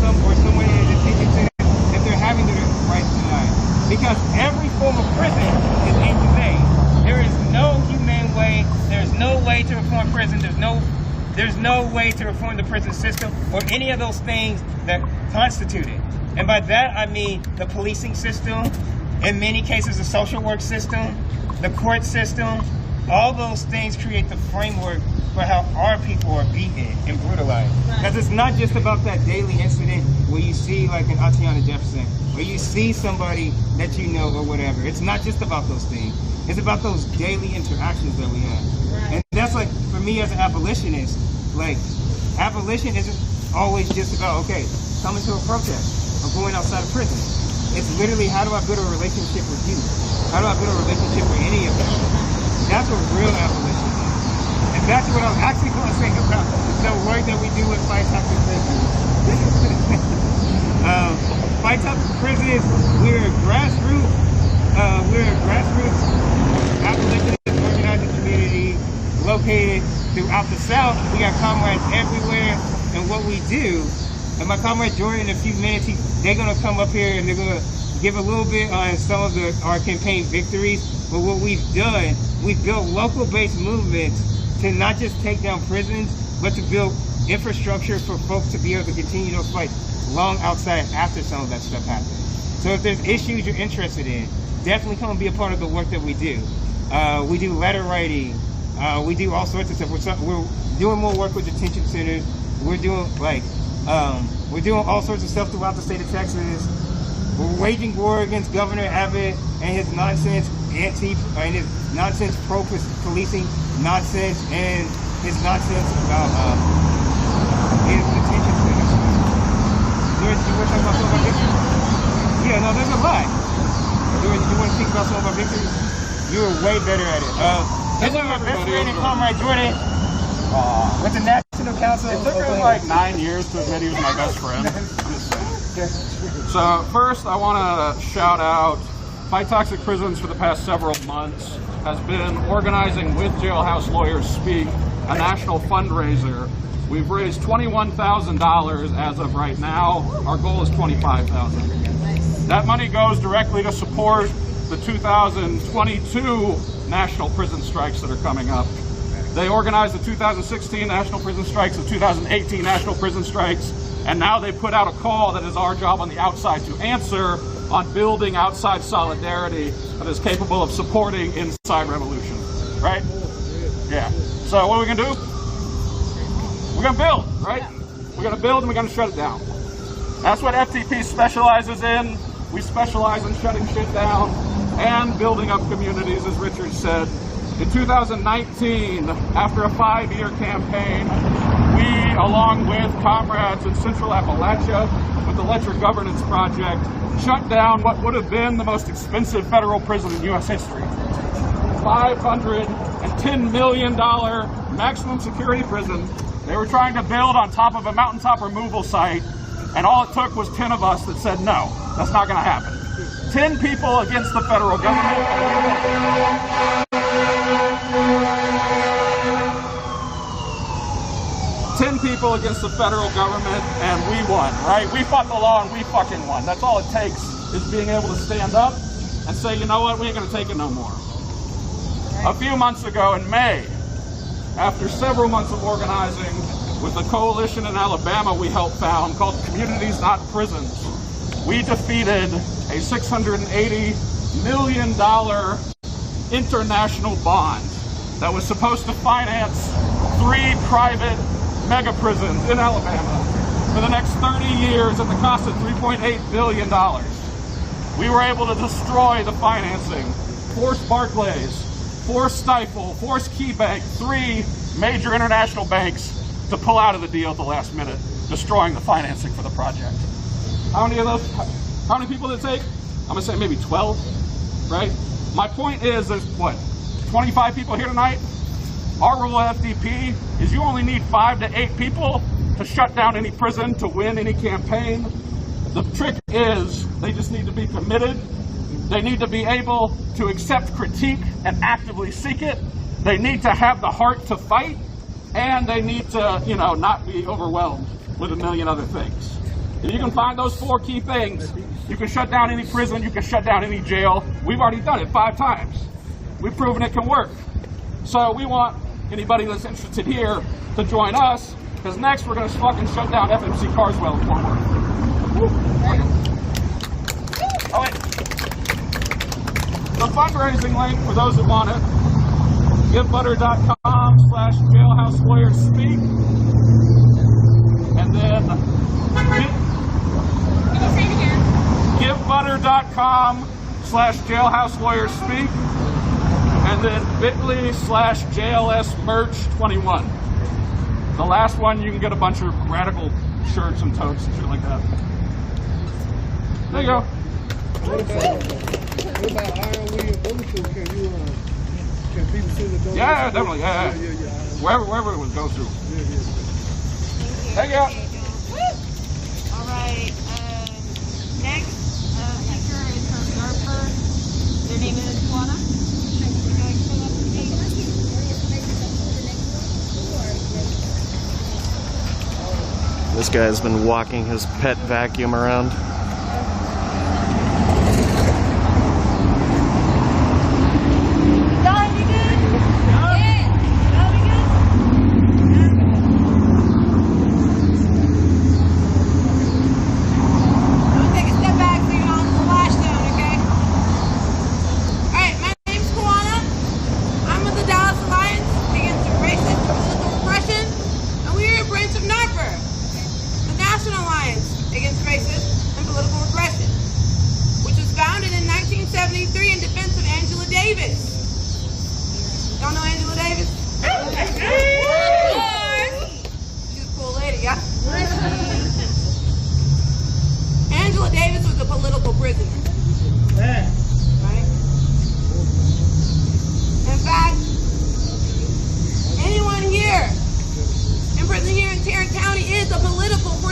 or someone in a detention center, that they're having their rights denied. Because every form of prison is inhumane. There is no humane way, there's no way to reform prison, there's no way to reform the prison system or any of those things that constitute it. And by that, I mean the policing system, in many cases the social work system, the court system. All those things create the framework for how our people are beaten and brutalized. Because it's not just about that daily incident where you see like an Attica Jefferson, or you see somebody that you know or whatever. It's not just about those things. It's about those daily interactions that we have. And that's like, for me as an abolitionist, like, abolition isn't always just about, okay, coming to a protest or going outside of prison. It's literally, how do I build a relationship with you? How do I build a relationship with any of them? That's what real abolition is. And that's what I'm actually going to say about the work that we do with Fight Toxic Prisons. Fight Toxic Prisons, we're a grassroots abolitionist organizing community located throughout the South. We got comrades everywhere, and what we do, and my comrade Jordan in a few minutes, they're gonna come up here and they're gonna give a little bit on some of our campaign victories. But what we've done, we've built local-based movements to not just take down prisons, but to build infrastructure for folks to be able to continue those fights long outside after some of that stuff happens. So if there's issues you're interested in, definitely come and be a part of the work that we do. We do letter writing. We do all sorts of stuff. We're doing more work with detention centers. We're doing all sorts of stuff throughout the state of Texas. We're waging war against Governor Abbott and his nonsense pro-policing nonsense and his nonsense about his detention centers. We're talking about something like this? Yeah, no, there's a lot. about some of our victories? You were way better at it. This is my best friend and comrade Jordan. With the National Council. It took us like 9 years to admit he was my best friend. So first, I want to shout out Fight Toxic Prisons for the past several months has been organizing with Jailhouse Lawyers Speak a national fundraiser. We've raised $21,000 as of right now. Our goal is $25,000. That money goes directly to support the 2022 national prison strikes that are coming up. They organized the 2016 national prison strikes, the 2018 national prison strikes, and now they put out a call that is our job on the outside to answer on building outside solidarity that is capable of supporting inside revolution, right? Yeah. So what are we gonna do? We're gonna build, right? We're gonna build and we're gonna shut it down. That's what FTP specializes in. We specialize in shutting shit down and building up communities, as Richard said. In 2019, after a 5-year campaign, we, along with comrades in Central Appalachia, with the Letcher Governance Project, shut down what would have been the most expensive federal prison in U.S. history. $510 million maximum security prison. They were trying to build on top of a mountaintop removal site, and all it took was 10 of us that said, no, that's not going to happen. 10 people against the federal government. 10 people against the federal government, and we won, right? We fought the law and we fucking won. That's all it takes, is being able to stand up and say, you know what, we ain't gonna take it no more. A few months ago in May, after several months of organizing with a coalition in Alabama we helped found called Communities Not Prisons, we defeated a $680 million international bond that was supposed to finance 3 private mega prisons in Alabama for the next 30 years at the cost of $3.8 billion. We were able to destroy the financing, force Barclays, force Stifel, force KeyBank, 3 major international banks to pull out of the deal at the last minute, destroying the financing for the project. How many of those, how many people did it take? I'm gonna say maybe 12, right? My point is, there's what, 25 people here tonight? Our rule of FDP is you only need 5 to 8 people to shut down any prison, to win any campaign. The trick is they just need to be committed. They need to be able to accept critique and actively seek it. They need to have the heart to fight, and they need to, you know, not be overwhelmed with a million other things. If you can find those 4 key things, you can shut down any prison, you can shut down any jail. We've already done it 5 times. We've proven it can work. So we want anybody that's interested here to join us, because next we're going to fucking shut down FMC Carswell in Fort Worth. Oh wait. The fundraising link for those that want it, givebutter.com/jailhouselawyerspeak, and then givebutter.com/jailhouselawyerspeak, and then bit.ly/JLSmerch21. The last one, you can get a bunch of radical shirts and totes and shit like that. There you go. What about ROE and Abolition? Can people see the donation? Yeah, definitely. Yeah. Wherever it would go through. There you go. All right. Next speaker is from Dartford. Their name is Juana. This guy's been walking his pet vacuum around.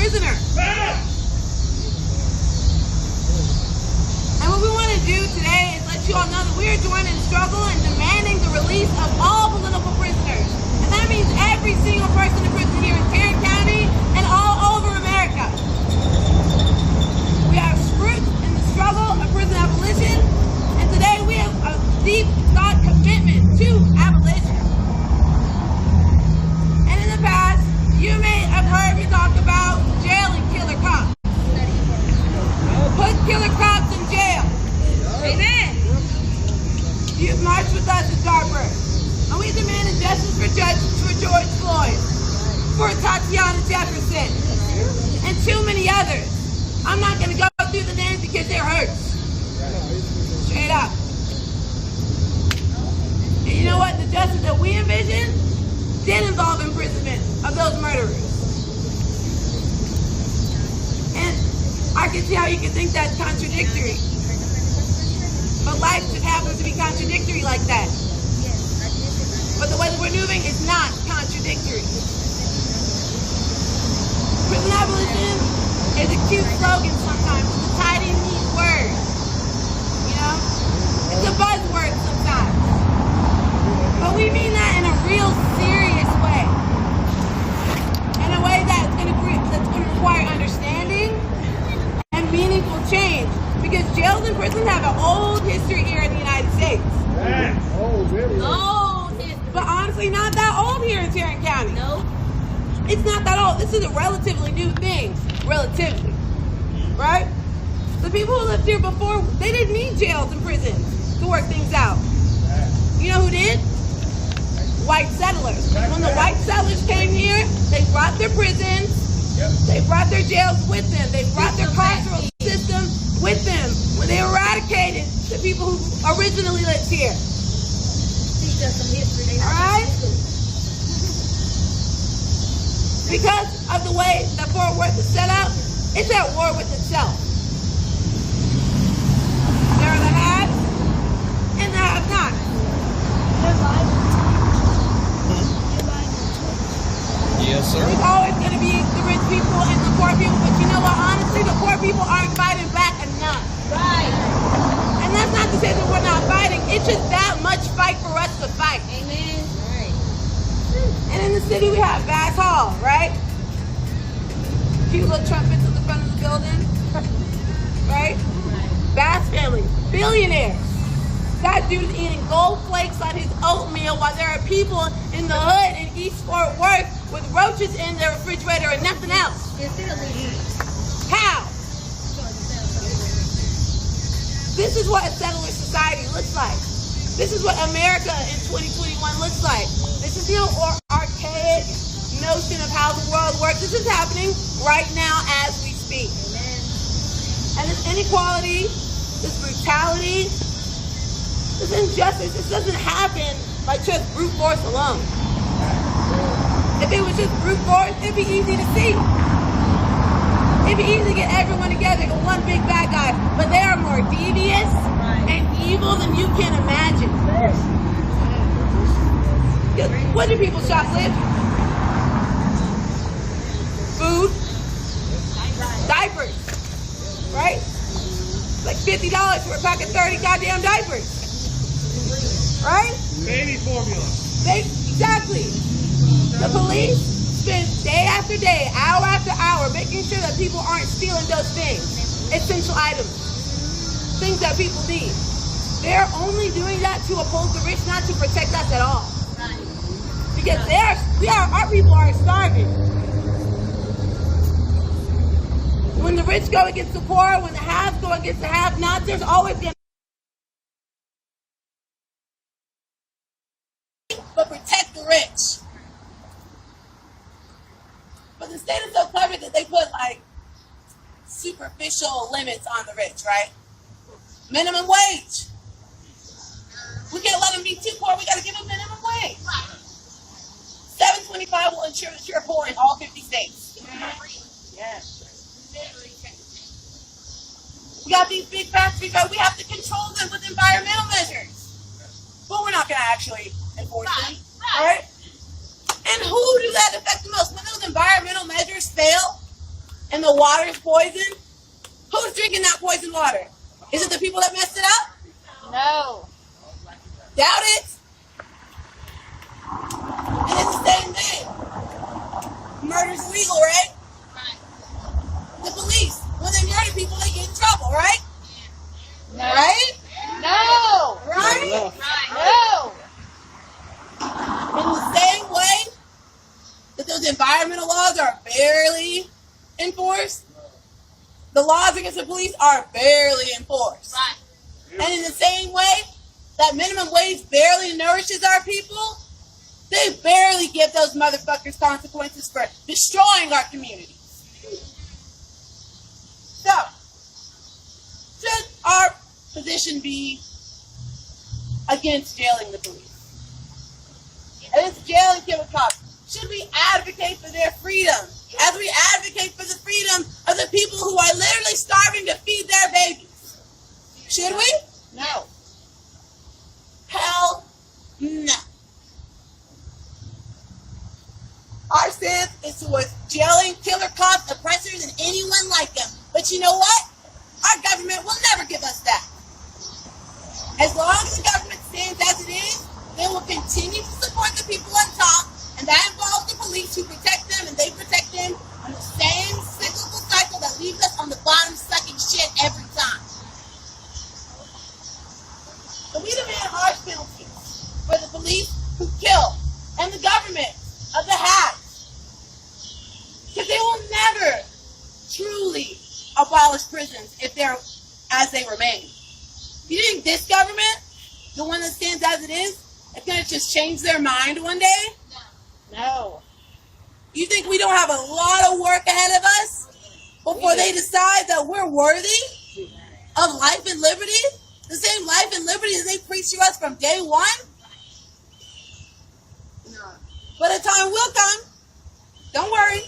prisoner. And what we want to do today is let you all know that we are joining the struggle and demanding the release of all political prisoners. And that means every single person in prison here in Tarrant County and all over America. We are roots in the struggle of prison abolition, and today we have a deep thought commitment to abolition. And in the past, you may have heard me talk about jailing killer cops. Put killer cops in jail. Amen. You've marched with us at Dartburg, and we demanded justice for George Floyd, for Tatiana Jefferson, and too many others. I'm not going to go through the names because they're hurt. Straight up. And you know what? The justice that we envision did involve imprisonment of those murderers. And I can see how you can think that's contradictory. But life just happens to be contradictory like that. But the way that we're moving is not contradictory. Prison abolition is a cute slogan sometimes. It's a tidy, neat word. You know? It's a buzzword sometimes. But we mean that in a real serious way. In a way that's going to require understanding and meaningful change. Because jails and prisons have an old history here in the United States. Oh, really? Old history. But honestly, not that old here in Tarrant County. No. It's not that old. This is a relatively new thing. Relatively. Right? The people who lived here before, they didn't need jails and prisons to work things out. You know who did? White settlers. When the white settlers came here, they brought their prisons, they brought their jails with them, they brought their carceral system with them when they eradicated the people who originally lived here. Alright? Because of the way that Fort Worth is set up, it's at war with itself. There are the haves and the have-nots. Yes, sir. There's always going to be the rich people and the poor people, but you know what? Honestly, the poor people aren't fighting back enough. Right. And that's not to say that we're not fighting. It's just that much fight for us to fight. Amen. Right. And in the city, we have Bass Hall, right? Cute little trumpets at the front of the building. Right? Bass family, billionaires. That dude's eating gold flakes on his oatmeal while there are people in the hood in East Fort Worth with roaches in their refrigerator and nothing else. How? This is what a settler society looks like. This is what America in 2021 looks like. This is the archaic notion of how the world works. This is happening right now as we speak. And this inequality, this brutality, this injustice, this doesn't happen by just brute force alone. If it was just brute force, it'd be easy to see. It'd be easy to get everyone together in one big bad guy. But they are more devious and evil than you can imagine. What do people shoplift? Food, diapers, right? Like $50 for a pack of 30 goddamn diapers. Right? Baby formula. Exactly. The police spend day after day, hour after hour, making sure that people aren't stealing those things. Essential items. Things that people need. They're only doing that to oppose the rich, not to protect us at all. Because our people are starving. When the rich go against the poor, when the haves go against the have-nots, there's always going to but protect the rich. But the state is so clever that they put like superficial limits on the rich, right? Minimum wage. We can't let them be too poor. We got to give them minimum wage. $7.25 will ensure that you're poor in all 50 states. Yes. We got these big factories, but we have to control them with environmental measures. But we're not going to actually enforce them, right? And who do that affect the most? When those environmental measures fail, and the water is poisoned, who's drinking that poisoned water? Is it the people that messed it up? No. Doubt it. And it's the same thing. Murder's illegal, right? The police, when they murder people, they get in trouble, right? No. Right? No. Right? No. In the same way that those environmental laws are barely enforced, the laws against the police are barely enforced. Right. And in the same way that minimum wage barely nourishes our people, they barely give those motherfuckers consequences for destroying our communities. So, should our position be against jailing the police? Against jailing killer cops? Should we advocate for their freedom as we advocate for the freedom of the people who are literally starving to feed their babies? Should we? No. Hell no. Our stance is towards jailing killer cops, oppressors, and anyone like them. But you know what? Our government will never give us that. As long as the government stands as it is, they will continue to support the people on top, and that involves the police who protect them, and they protect them on the same cyclical cycle that leaves us on the bottom sucking shit every time. So we demand harsh penalties for the police who kill, and the government of the hacks. Because they will never truly abolish prisons if they're as they remain. You think this government, the one that stands as it is going to just change their mind one day? No. You think we don't have a lot of work ahead of us before they decide that we're worthy of life and liberty? The same life and liberty as they preach to us from day one? No. But a time will come. Don't worry.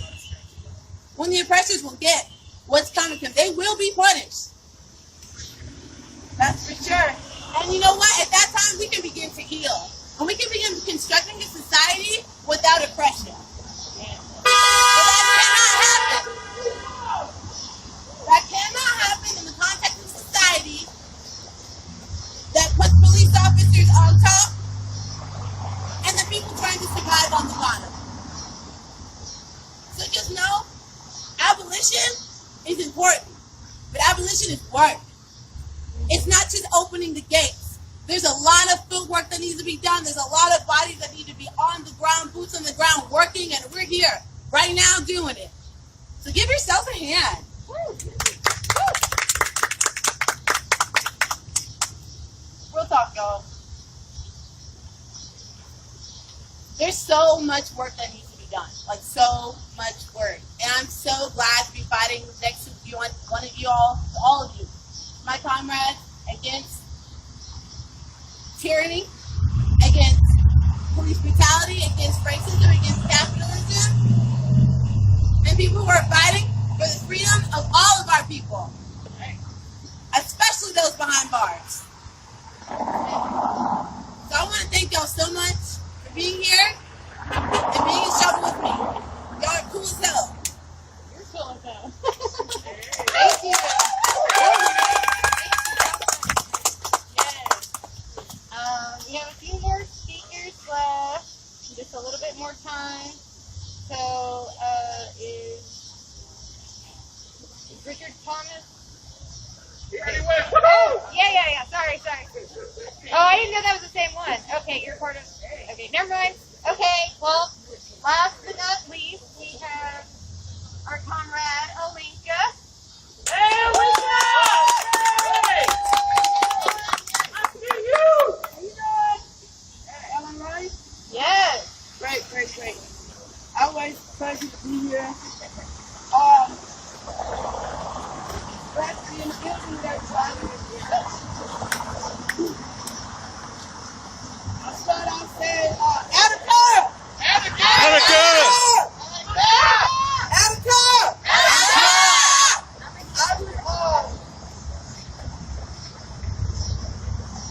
When the oppressors will get what's coming to them, they will be punished. That's for sure. And you know what? At that time, we can begin to heal. And we can begin constructing a society without oppression. But that cannot happen. That cannot happen in the context of society that puts police officers on top and the people trying to survive on the bottom. So just know, abolition is important, but abolition is work. It's not just opening the gates. There's a lot of field work that needs to be done. There's a lot of bodies that need to be on the ground, boots on the ground, working, and we're here right now doing it. So give yourselves a hand. Woo. Real talk, y'all. There's so much work that needs to be done. Like, so much work. And I'm so glad to be fighting next to you, one of you all of you, my comrades, against tyranny, against police brutality, against racism, against capitalism, and people who are fighting for the freedom of all of our people, especially those behind bars. So I want to thank y'all so much for being here and being in trouble with me. Y'all are cool as hell. You're cool as hell. Thank you. We have a few more speakers left, just a little bit more time. So, is Richard Thomas? Oh, yeah. Sorry. Oh, I didn't know that was the same one. Okay, you're part of. Okay, never mind. Okay, well, last but not least, we have our comrade Alinka. Hey, Alinka! Hey! I see you! Am I right? Yes. Great. Always a pleasure to be here. Glad to be in the building with everybody. I'll start off saying, Attica!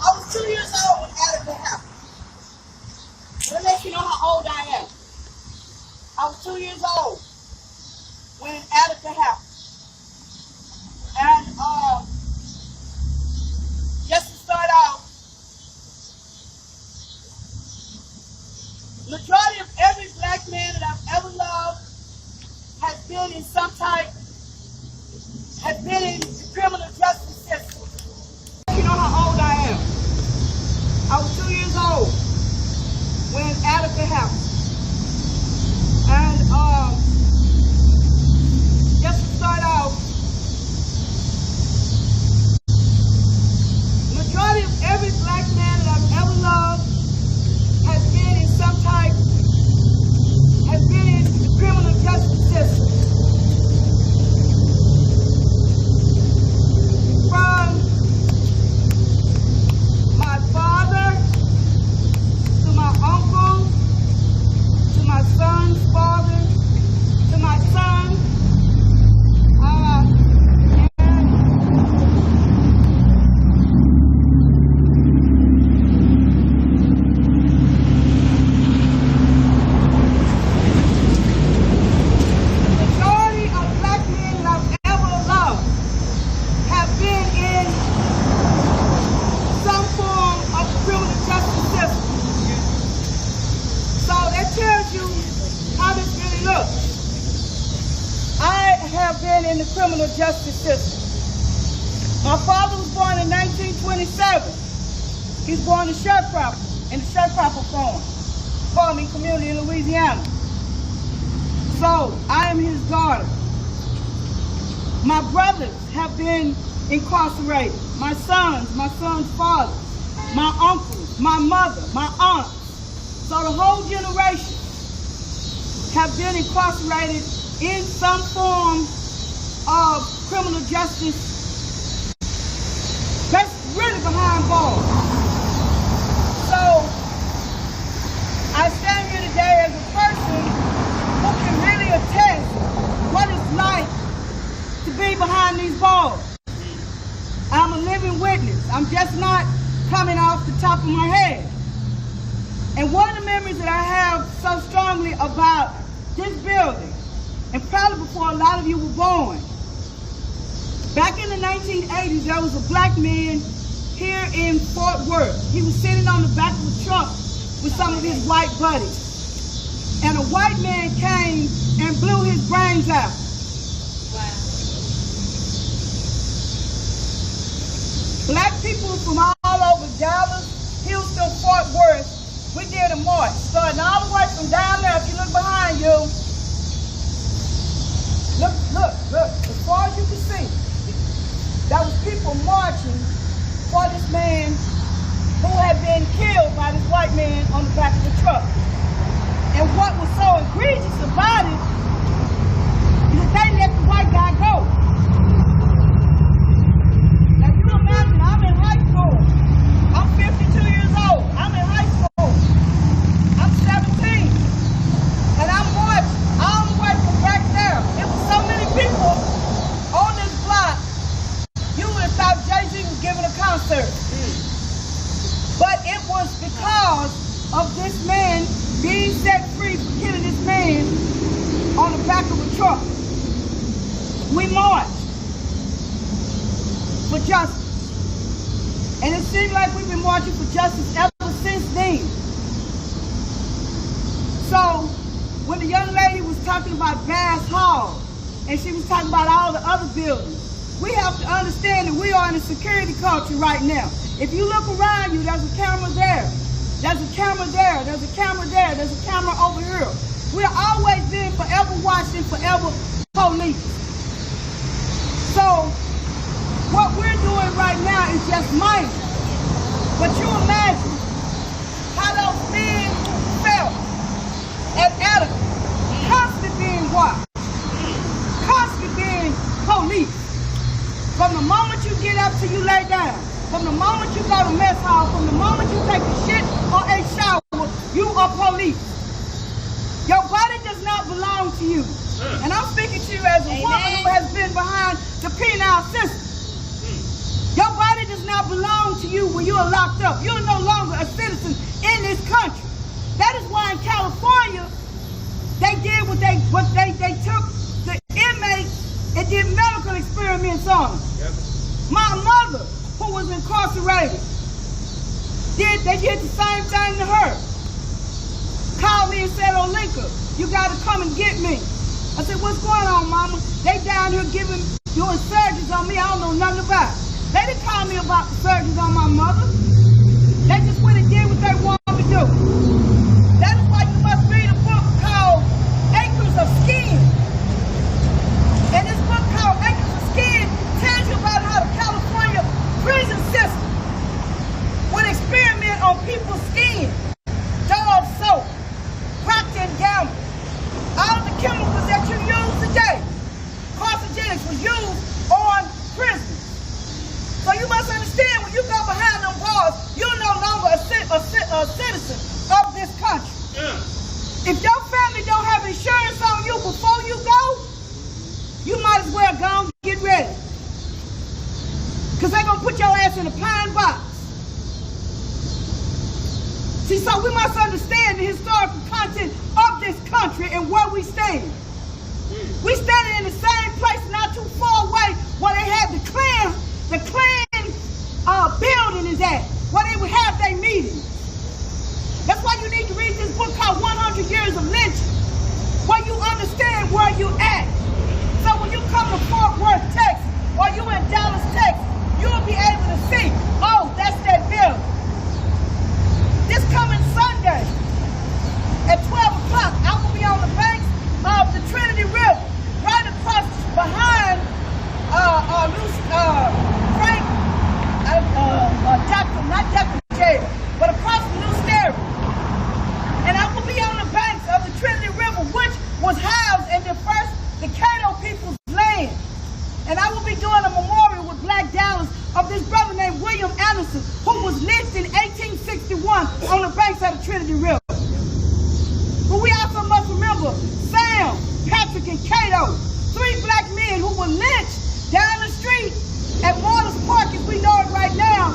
I was 2 years old when Attica happened. That lets you know how old I am. I was 2 years old when Attica happened. been in some type, has been in the criminal justice system. You know how old I am. I was 2 years old when Attica happened. And just to start out, majority of every black man that I've ever loved has been in some type, has been in the criminal justice system. From my father, to my uncle, to my son's father, to my son, in the criminal justice system. My father was born in 1927. He was born in Sharecropper, in the Sharecropper farming community in Louisiana. So I am his daughter. My brothers have been incarcerated. My son's father, my uncles, my mother, my aunts. So the whole generation have been incarcerated in some form of criminal justice. That's really behind bars. So I stand here today as a person who can really attest what it's like to be behind these bars. I'm a living witness. I'm just not coming off the top of my head. And one of the memories that I have so strongly about this building, and probably before a lot of you were born, back in the 1980s, there was a black man here in Fort Worth. He was sitting on the back of a truck with some of his white buddies. And a white man came and blew his brains out. Wow. Black people from all over Dallas, Houston, Fort Worth, we did a march. Starting all the way from down there, if you look behind you, look, as far as you can see, that was people marching for this man who had been killed by this white man on the back of the truck. And what was so egregious about it is that they let the white guy go. Now you imagine, I'm in high school. I'm 52 years old. I'm in high school. I'm 17. And I'm marching all the way from back there. It was so many people on this block. You would have thought Jay-Z was giving a concert. But it was because of this man being set free for killing this man on the back of a truck. We marched for justice. And it seems like we've been marching for justice ever since then. So, when the young lady was talking about Bass Hall, and she was talking about all the other buildings, we have to understand that we are in a security culture right now. If you look around you, there's a camera there. There's a camera there. There's a camera there. There's a camera over here. We're always being forever watched and forever policed. So, what we're doing right now is just minor. But you imagine how those men felt at Attica, constantly being watched, constantly being policed. From the moment you get up till you lay down, from the moment you go to mess hall, from the moment you take a shit or a shower, you are police. Your body does not belong to you. And I'm speaking to you as a woman who has been behind the penal system. Your body does not belong to you when you are locked up. You're no longer a citizen in this country. That is why in California, they did what they took the inmates and did medical experiments on them. Yep. My mother, who was incarcerated, they did the same thing to her. Called me and said, "Oh, Lincoln, you got to come and get me." I said, what's going on, mama? They down here doing surgeries on me. I don't know nothing about it. They didn't call me about the surgeries on my mother. They just went and did what they wanted to do. That is why you must read a book called Acres of Skin. And this book called Acres of Skin tells you about how the California prison system would experiment on people's skin. Dog soap, Procter & Gamble, all the chemicals that you use today, carcinogenics was used on prisoners. So you must understand, when you go behind them bars, you're no longer a citizen of this country. If your family don't have insurance on you before you go, you might as well go and get ready. Because they're going to put your ass in a pine box. See, so we must understand the historical content of this country and where we stand. We standing in the same place not too far away where they had the Klan building is at, where they would have their meetings. That's why you need to read this book called 100 Years of Lynching, where you understand where you at. So when you come to Fort Worth, Texas, or you in Dallas, Texas, you'll be able to see, oh, that's that building. This coming Sunday at 12 o'clock, I will be on the banks of the Trinity River, right across behind Dr. Jail, but across the new stereo. And I will be on the banks of the Trinity River, which was housed in the first Cato people's land. And I will be doing a memorial with Black Dallas of this brother named William Anderson, who was lynched in 1861 on the banks of the Trinity River. But we also must remember Sam, Patrick, and Cato, 3 black men who were lynched down the street at Waters Park, as we know it right now,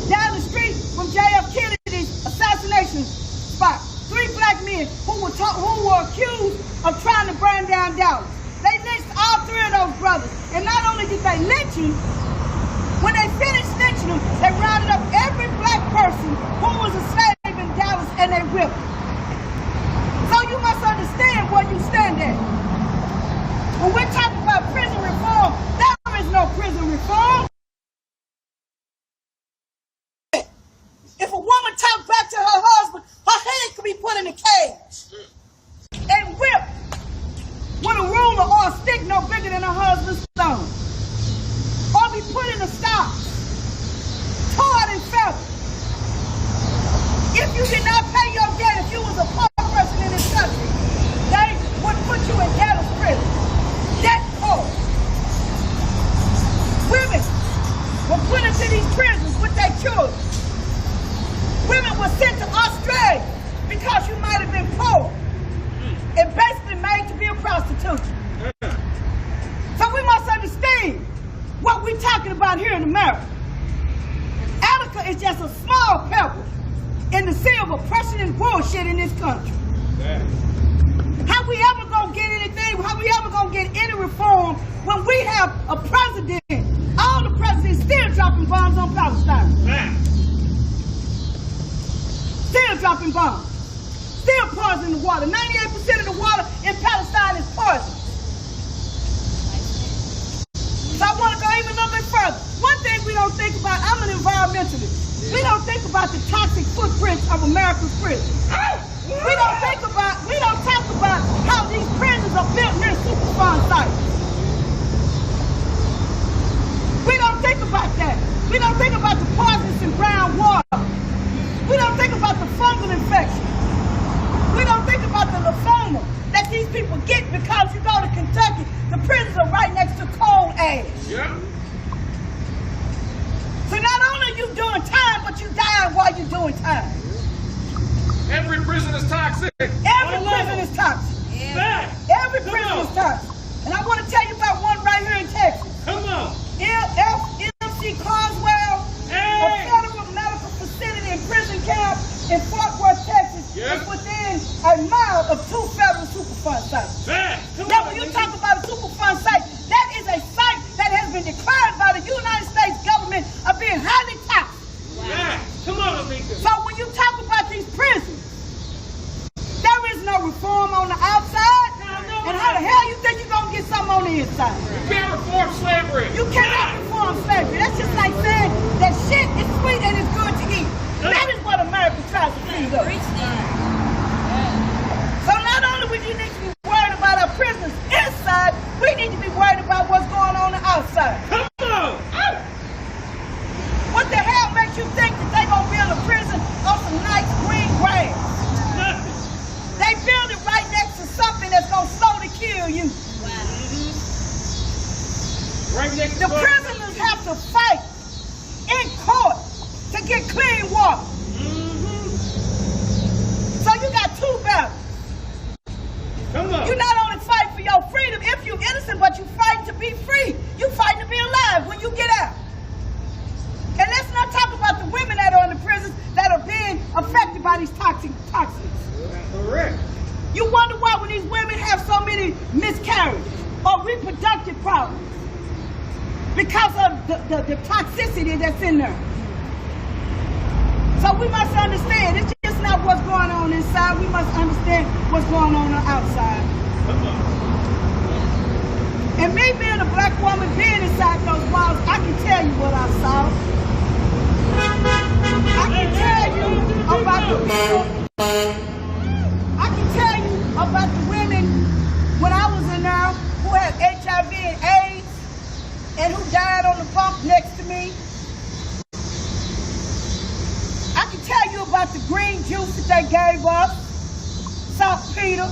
down the street from J.F. Kennedy's assassination spot. 3 black men who were accused of trying to burn down Dallas. They lynched all 3 of those brothers. And not only did they lynch them, when they finished lynching them, they rounded up every black person who was a slave in Dallas and they whipped them. So you must understand where you stand at. When we're talking about prison reform, there is no prison reform. If a woman talks back to her husband, her hand could be put in a cage and whipped with a ruler or a stick no bigger than her husband's thumb. Or be put in a stocks, tarred and feathered. If you did not pay your debt, if you was a poor person in this country, they would put you in debtor's prison. Debt poor. Women were put into these prisons with their children. Women were sent to Australia because you might have been poor and basically made to be a prostitute. So we must understand what we're talking about here in America. Attica is just a small pebble in the sea of oppression and bullshit in this country. How we ever gonna get anything, how we ever gonna get any reform when we have a president, all the presidents still dropping bombs on Palestine? Still dropping bombs. Still poisoning the water. 98% of the water in Palestine is poison. So I want to go even a little bit further. One thing we don't think about, I'm an environmentalist. We don't think about the toxic footprints of America's prisons. We don't talk about how these prisons are built near Superfund sites. We don't think about that. We don't think about the poisons in brown water. We don't think about the fungal infection. We don't think about the lymphoma that these people get because you go to Kentucky, the prisons are right next to coal ash. Yeah. So not only are you doing time, but you die while you're doing time. Every prison is toxic. Every prison is toxic. Yeah. Every prison is toxic. And I want to tell you about one right here in Texas. Come on. FMC Carswell, a federal medical facility and prison camp in Fort Worth, Texas, is within a mile of 2 federal Superfund sites. Now, when you talk about a Superfund site, that is a site that has been declared by the United States government of being highly toxic. Come on, Attica. So when you talk about these prisons, there inside. You can't reform slavery. You cannot reform slavery. That's just like saying that shit is sweet and it's good to eat. That is what America tries to feed us. So not only do we need to be worried about our prisoners inside, we need to be worried about what's going on outside. Come on! What the hell makes you think that they gonna build a prison on some nice green grass? Nothing. They build it right next to something that's gonna slowly kill you. Right next The to prisoners have to fight in court to get clean water. So you got two battles. Come on. You not only fight for your freedom if you're innocent, but you fight to be free. You fight to be alive when you get out. And let's not talk about the women that are in the prisons that are being affected by these toxins. Correct. You wonder why when these women have so many miscarriages or reproductive problems. Because of the toxicity that's in there. So we must understand, it's just not what's going on inside, we must understand what's going on outside. And me being a black woman, being inside those walls, I can tell you what I saw. I can tell you about the women when I was in there who had HIV and AIDS and who died on the bunk next to me. I can tell you about the green juice that they gave us, saltpeter,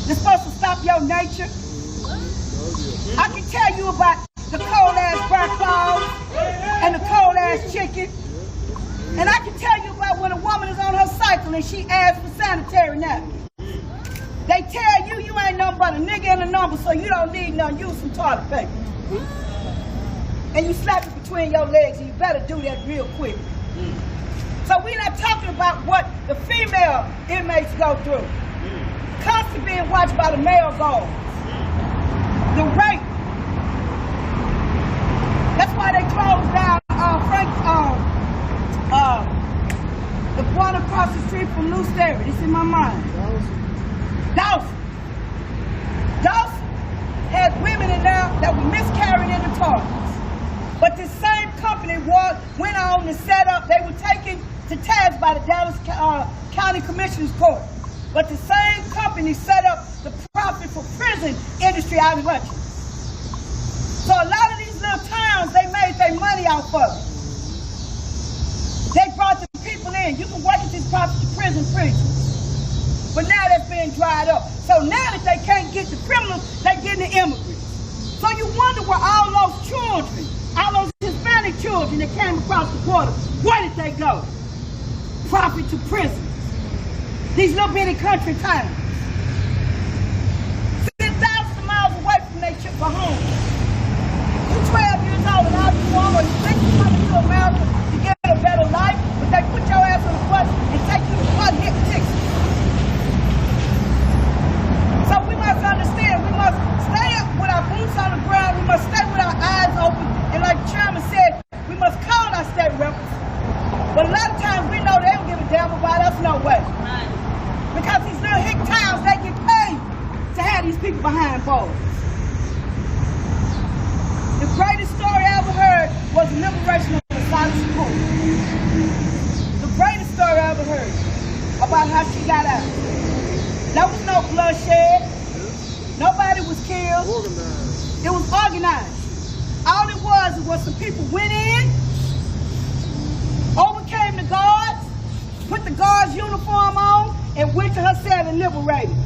that's supposed to stop your nature. I can tell you about the cold-ass bear claws and the cold-ass chicken. And I can tell you about when a woman is on her cycle and she asks for sanitary napkins. They tell you you ain't nothing but a nigga and a number, so you don't need none, use some toilet paper. And you slap it between your legs, and you better do that real quick. So we're not talking about what the female inmates go through. Constantly being watched by the male guards. The rape. That's why they closed down the one across the street from New Sterry. It's in my mind. Dawson had women in there that were miscarrying in the toilets. But this same company went on and set up, they were taken to task by the Dallas County Commissioner's Court. But the same company set up the profit for prison industry out in Hutchins. So a lot of these little towns, they made their money off of it. They brought the people in. You can work at this profit to prison. But now that's being dried up. So now that they can't get the criminals, they getting the immigrants. So you wonder where all those children, all those Hispanic children that came across the border, where did they go? Profit to prison. These little bitty country towns. 10,000 miles away from their home. You're 12 years old and all you want, or you think you're coming to America to get a better life, but they put your ass on the bus and take you to the bus and hit Texas. So we must understand, we must stay up with our boots on the ground, we must stay with our eyes open, and like the chairman said, we must call our state reps. But a lot of times we know they don't give a damn about us no way. Because these little hick towns, they get paid to have these people behind bars. The greatest story I ever heard was the liberation of the South School. The greatest story I ever heard about how she got out. There was no bloodshed. Nobody was killed. It was organized. All it was some people went in, overcame the guards, put the guards' uniform on, and went to her cell and liberated.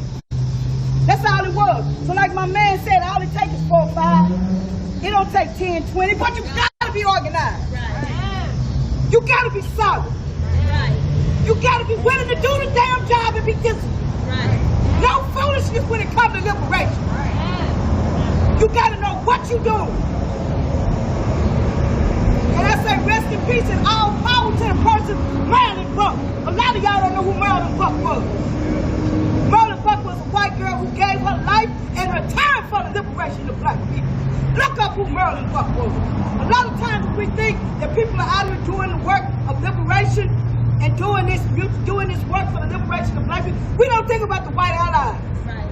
That's all it was. So like my man said, all it takes is 4 or 5. It don't take 10, 20, but you gotta be organized. Right. You gotta be solid. Right. You gotta be willing to do the damn job and be disciplined. Right. No foolishness when it comes to liberation. Right. You gotta know what you're doing. And I say rest in peace and all power to the person, Marilyn Buck. A lot of y'all don't know who Marilyn Buck was. Marilyn Buck was a white girl who gave her life and her time for the liberation of black people. Look up who Marilyn Buck was. A lot of times we think that people are out here doing the work of liberation and doing this work for the liberation of black people. We don't think about the white allies. Right.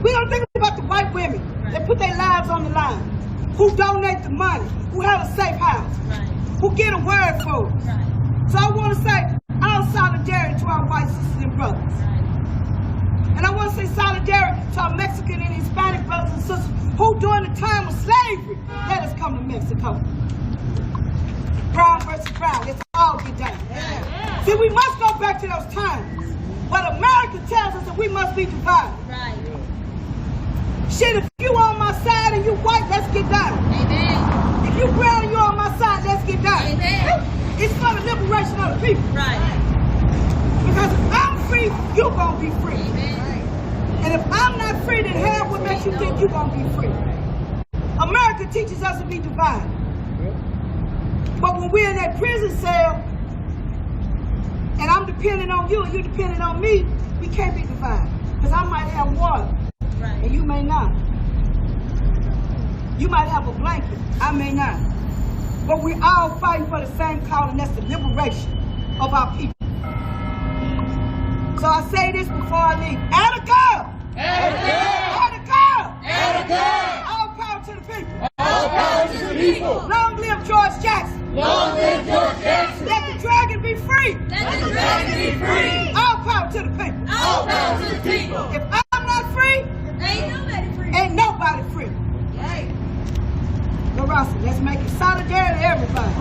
We don't think about the white women. Right. lives on the line, who donate the money, who have a safe house, who get a word for it. So I want to say our solidarity to our white sisters and brothers. And I want to say solidarity to our Mexican and Hispanic brothers and sisters who during the time of slavery let us come to Mexico. Brown versus brown, let's all get down. See, we must go back to those times. But America tells us that we must be divided. Shit, if you on my side and you white, let's get down. If you brown and you on my side, let's get down. It's for the liberation of the people. Because if I'm free, you gonna be free. And if I'm not free, then hell, what makes you think you gonna be free? America teaches us to be divided. But when we're in that prison cell, and I'm depending on you and you depending on me, we can't be divided. Because I might have water, and you may not. You might have a blanket, I may not. But we're all fighting for the same cause, and that's the liberation of our people. So I say this before I leave. Attica! Attica! Attica! All power to the people. All power to the people. Long live George Jackson. Long live George Jackson. Let the dragon be free. Let the dragon be free. All power to the people. All power to the people. If I'm not free, ain't nobody free. Ain't nobody free. Right. Go Rossi, let's make it solidarity to everybody.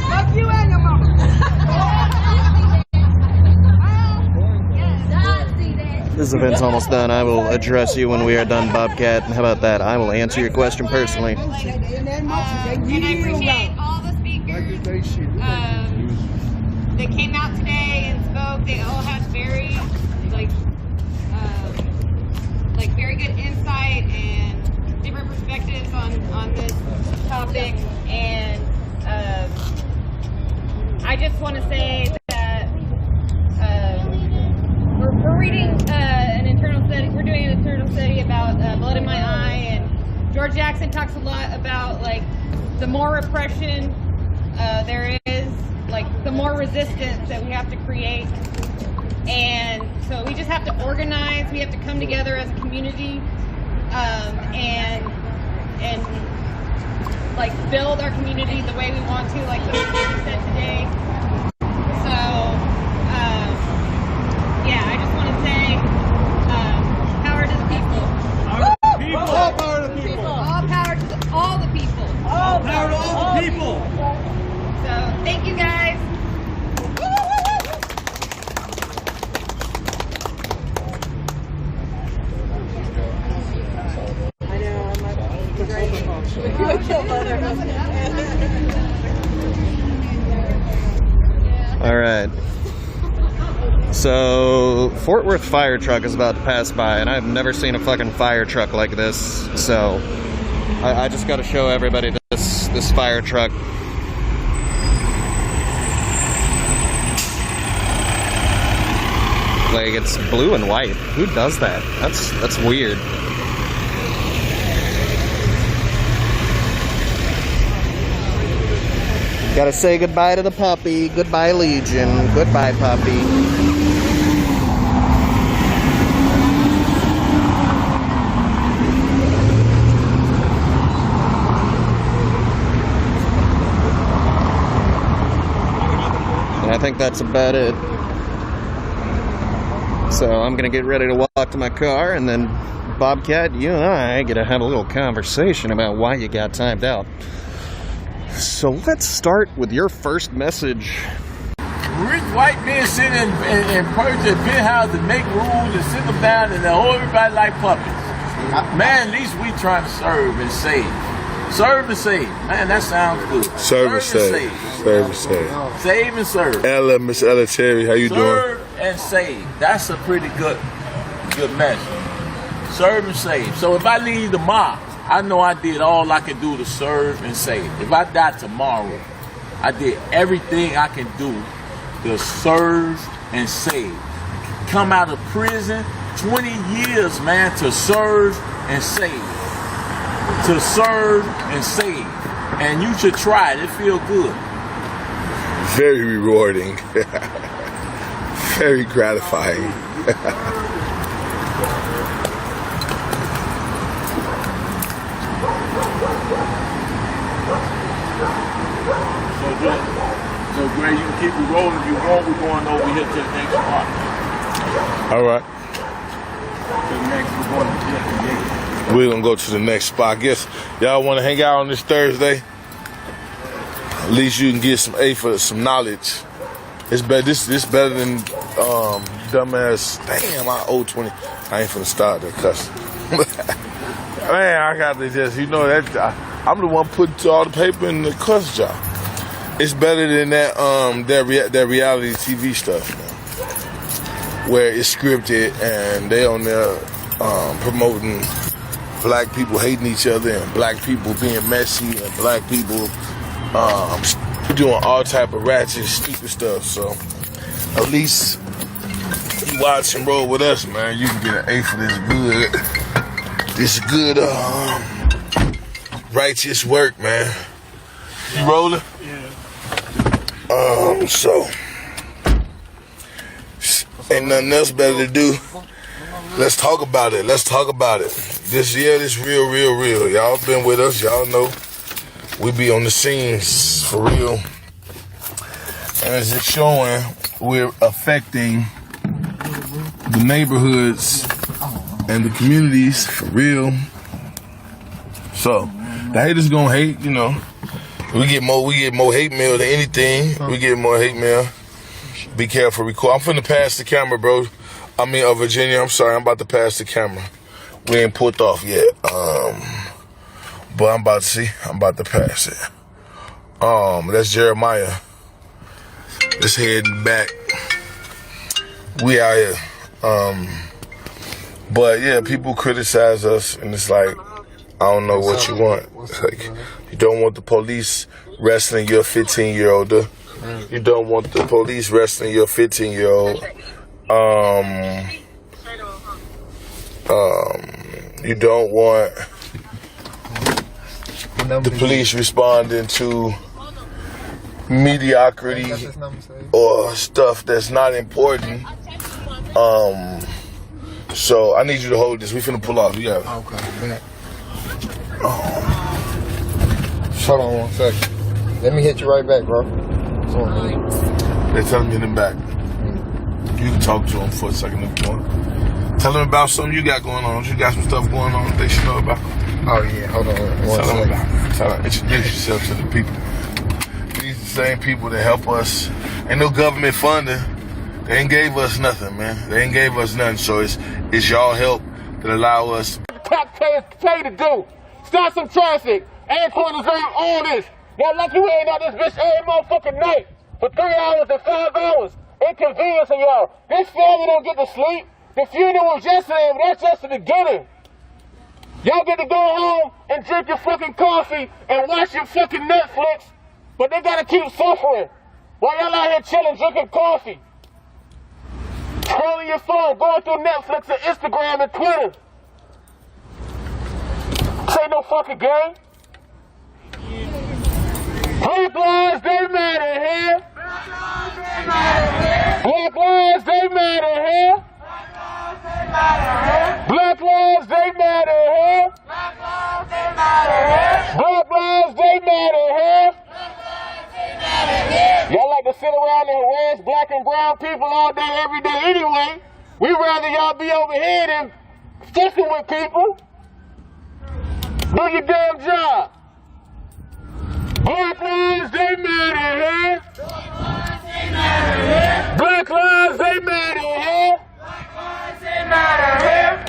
Fuck you and your mama. This event's almost done. I will address you when we are done, Bobcat. How about that? I will answer your question personally. And I appreciate all the speakers that came out today and spoke. They all had very, very good insight and different perspectives on this topic. And I just want to say that we're reading an internal study. We're doing an internal study about Blood in My Eye, and George Jackson talks a lot about the more repression there is, the more resistance that we have to create. And so we just have to organize. We have to come together as a community and build our community the way we want to, like the speaker said today. So yeah, I just want to say power to the people. All power to the people. All power to all the people. All power to all the people. So thank you guys. All right. So, Fort Worth fire truck is about to pass by, and I've never seen a fucking fire truck like this. So, I just got to show everybody this fire truck. It's blue and white. Who does that? That's weird. Gotta say goodbye to the puppy. Goodbye, Legion. Goodbye, puppy. And I think that's about it. So I'm gonna get ready to walk to my car, and then Bobcat, you and I get to have a little conversation about why you got timed out. So let's start with your first message. Rich white men sit and purge their penthouse and make rules and sit them down and hold everybody like puppets. Man, at least we trying to serve and save. Serve and save. Man, that sounds good. Serve and save. Serve and save. Save and serve. Ella, Miss Ella Terry, how you doing? Serve and save. That's a pretty good message. Serve and save. So if I leave tomorrow, I know I did all I can do to serve and save. If I die tomorrow, I did everything I can do to serve and save. Come out of prison, 20 years, man, to serve and save. To serve and save. And you should try it. It feels good. Very rewarding. Very gratifying. So Gray, you can keep it rolling if you want. We're going over here to the next spot. All right. We're gonna go to the next spot. I guess y'all want to hang out on this Thursday. At least you can get some knowledge. It's better. This better than dumbass. Damn, I owe 20. I ain't finna start that cuss. Man, I got to just that. I'm the one putting all the paper in the cuss jar. It's better than that that reality TV stuff, man, where it's scripted and they on there promoting black people hating each other and black people being messy and black people doing all type of ratchet, stupid stuff. So at least you watch and roll with us, man. You can get an A for this good righteous work, man. You rolling? Yeah. So ain't nothing else better to do. Let's talk about it. This real. Y'all been with us. Y'all know we be on the scenes for real. And as it's showing, we're affecting the neighborhoods and the communities for real. So the haters gonna hate, We get more hate mail than anything. We get more hate mail. Be careful, record. I'm finna pass the camera, bro. Virginia, I'm sorry, I'm about to pass the camera. We ain't put off yet. But I'm about to pass it. That's Jeremiah. Just heading back. We out here. But yeah, people criticize us and it's like, I don't know what you want. It's like, you don't want the police wrestling your 15-year-old. You don't want the police wrestling your 15-year-old. You don't want the police responding to mediocrity or stuff that's not important. So I need you to hold this. We finna pull off. You got it. Okay, bet. Hold on 1 second. Let me hit you right back, bro. They tell me in the back. You can talk to them for a second if you want. Tell them about something you got going on. You got some stuff going on that they should know about. Oh yeah, hold on. Tell them about it. Tell them, introduce yourself to the people. These are the same people that help us. Ain't no government funding. They ain't gave us nothing, man. They ain't gave us nothing. So it's y'all help that allow us. Taxpayers pay to do. Start some traffic. Antoine is on this. Y'all lucky we ain't on this bitch every motherfucking night for 3 hours and 5 hours. Inconveniencing y'all. This family don't get to sleep. The funeral was yesterday, but that's just the beginning. Y'all get to go home and drink your fucking coffee and watch your fucking Netflix, but they gotta keep suffering while y'all out here chilling, drinking coffee, scrolling your phone, going through Netflix and Instagram and Twitter. This ain't no fucking game. Black lives, they matter here. Black lives, they matter here. Black lives, they matter here. Black lives, they matter here. Black lives, they matter here. Y'all like to sit around and harass black and brown people all day, every day anyway. We'd rather y'all be over here than fucking with people. Do your damn job. Black lives, they matter here. Black lives, they matter here.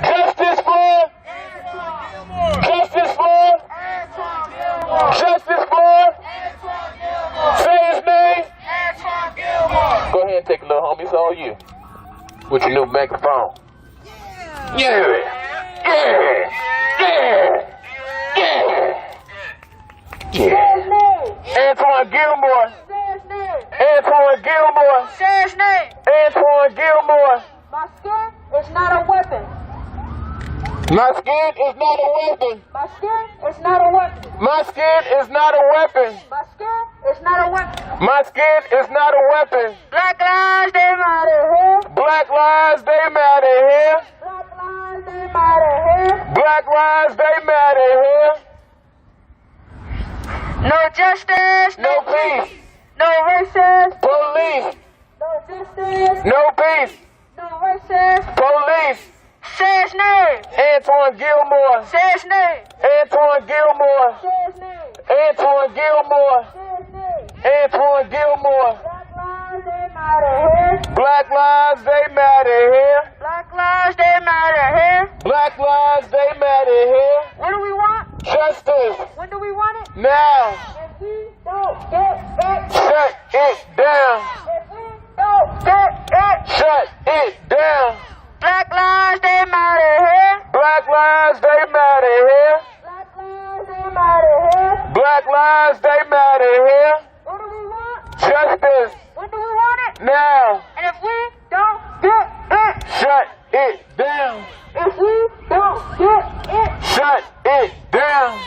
Justice for. Say his name. Go ahead and take a little homie. It's all you. With your new microphone. Yeah. Antoine Gilmore. Say his name. Antoine Gilmore. My skin is not a weapon. My skin is not a weapon. My skin is not a weapon. My skin is not a weapon. My skin is not a weapon. My skin is not a weapon. Black lives, they matter here. Black lives, they matter here. Black lives, they matter here. Black lives, they matter here. No justice. No peace. No racist. Police. No justice. No peace. No racist. Police. Say his name. Antoine Gilmore. Say his name. Antoine Gilmore. Say his name. Antoine Gilmore. Say his name. Antoine Gilmore. Black lives, they matter here. Black lives, they matter here. Black lives, they matter here. Black lives, they matter here. What do we want? Justice. When do we want it? Now. If we don't get it. Shut it down. If we don't get it. Shut it down. Black lives, they matter here. Black lives, they matter here. Black lives, they matter here. Black lives, they matter here. What do we want? Justice. When do we want it? Now. And if we don't get it. Shut it down. If we don't get it. Shut it down.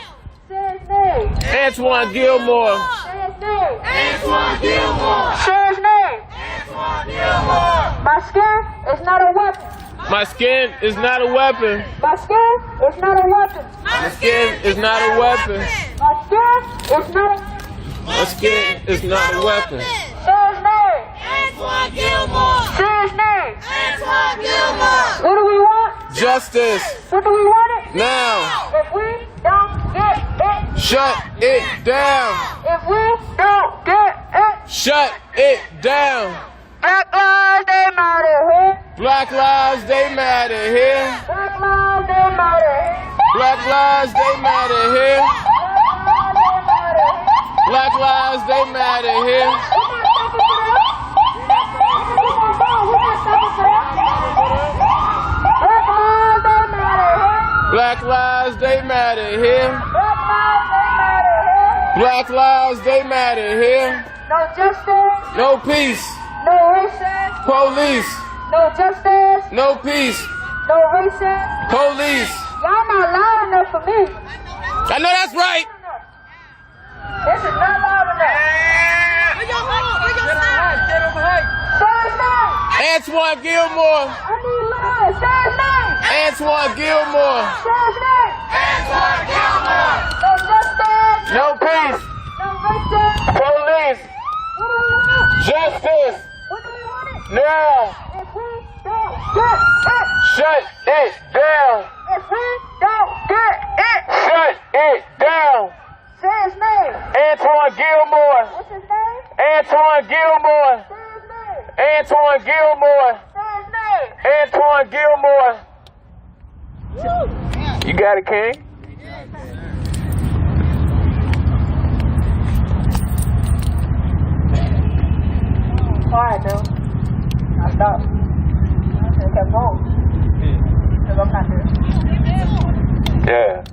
Say his name. Antoine Gilmore. Say his name. Antoine Gilmore. Say his name. Antoine Gilmore. My skin is not a weapon. My skin is not a weapon. My skin is not a weapon. My skin is not a weapon. My skin is not a My skin is not a weapon. Say his name. Antoine Gilmore. Say his name. Antoine Gilmore. What do we want? Justice. When do we want it? Now. If we don't get it. Shut it down. If we don't get it. Shut it down. Black lives, they matter here. Black lives, they matter here. Black lives, they matter here. Black lives, they matter here. Black lives, they matter here. Black lives, they matter here. Black lives, they matter here. No justice. No peace. No racist. Police. No justice. No peace. No racist. Police. Y'all not loud enough for me. I know that's right. This is not loud enough. Where your home? Where your sign? Say his name. Antoine Gilmore. I need love. Say his name. Antoine Gilmore. Say his name. Antoine Gilmore. No justice. No peace. No racist. Police. What do we want? Justice. What do we want it? Now. If we don't get it. Shut it down. If we don't get it. Shut it down. Say his name. Antoine Gilmore. What's his name? Antoine Gilmore. Say his name. Antoine Gilmore. Say his name. Antoine Gilmore. You got it, King? Quiet though. I stopped. I kept home. Because I'm not here. Yeah.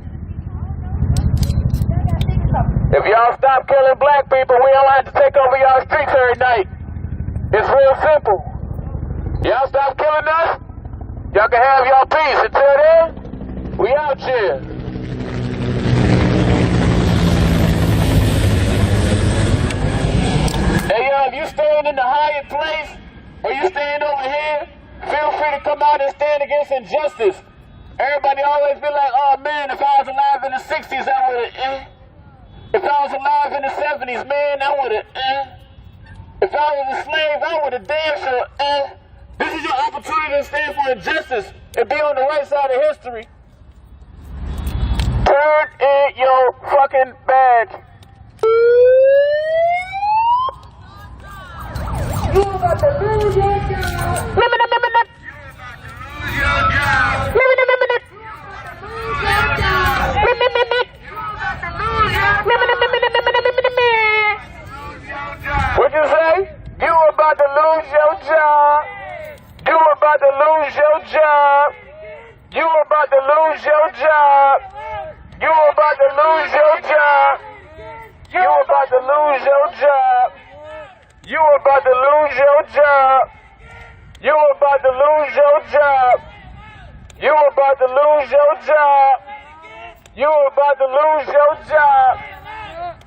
If y'all stop killing black people, we don't have to take over y'all streets every night. It's real simple. Y'all stop killing us, y'all can have y'all peace. Until then, we out here. Hey, yo, if you staying in the higher place, or you staying over here, feel free to come out and stand against injustice. Everybody always be like, oh man, if I was alive in the 60s, I would've, If I was alive in the 70s, man, I would've, If I was a slave, I would've damn sure, This is your opportunity to stand for injustice and be on the right side of history. Turn in your fucking badge. You about to lose your job. What you say? You about to lose your job. You about to lose your job. You about to lose your job. You about to lose your job. You about to lose your job. You about to lose your job. You about to lose your job. You about to lose your job. You about to lose your job.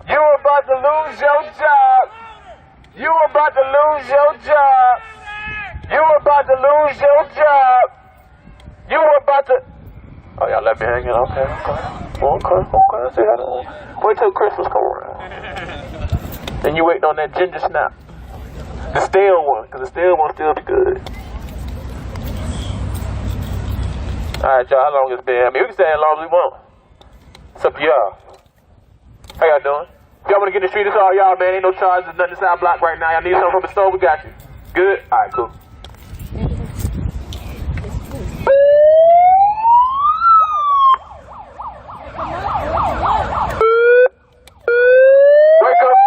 You about to lose your job. You about to lose your job. You about to lose your job. You about to... Oh, y'all let me hang in? Okay. See how that... Wait till Christmas come around. Then you waiting on that ginger snap. The stale one, because the stale one still be good. Alright, y'all, how long it's been? I mean, we can stay as long as we want. It's up to y'all. How y'all doing? If y'all want to get in the street, it's all y'all, man. Ain't no charges, nothing inside block right now. Y'all need something from the store, we got you. Good? Alright, cool. Wake up.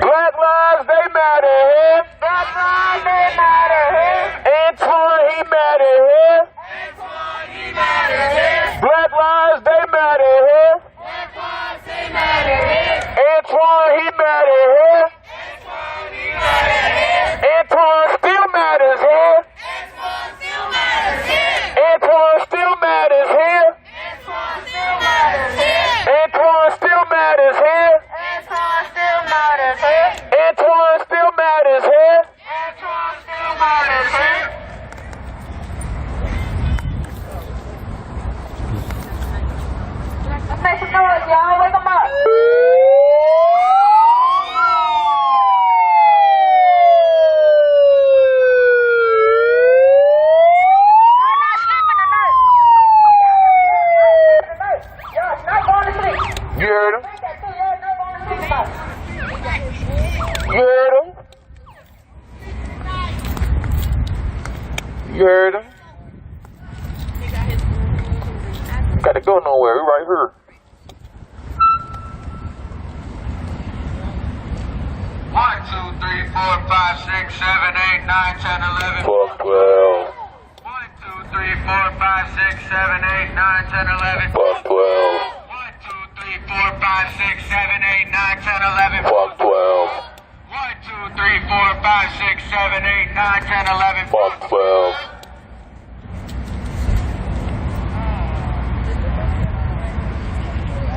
Black lives, they matter here. Black lives, they matter here. Antoine, he matter here. Antoine, he matter here. Black lives, they matter here. Black lives, they matter here. Antoine, he matter here. Antoine, he matter here. Antoine still matters here. Antoine still matters here. Antoine still matters here. Antoine still matters here. Antoine still matters here. Antoine still matters here. Antoine still matters here. Antoine still matters here. Let's make some noise, y'all. Wake them up. You heard him? You heard him? You heard him? Gotta go nowhere, we're right here. 1, 2, 3, 4, 5, 6, 7, 8, 9, 10, 11. Fuck 12. 1, 2, 3, 4, 5, 6, 7, 8, 9, 10, 11. Fuck 12. 1, 2, 3, 4, 5, 6, 7, 8, 9, 10, 11. Fuck 12. 1, 2, 3, 4, 5, 6, 7, 8, 9, 10, 11. Fuck 12.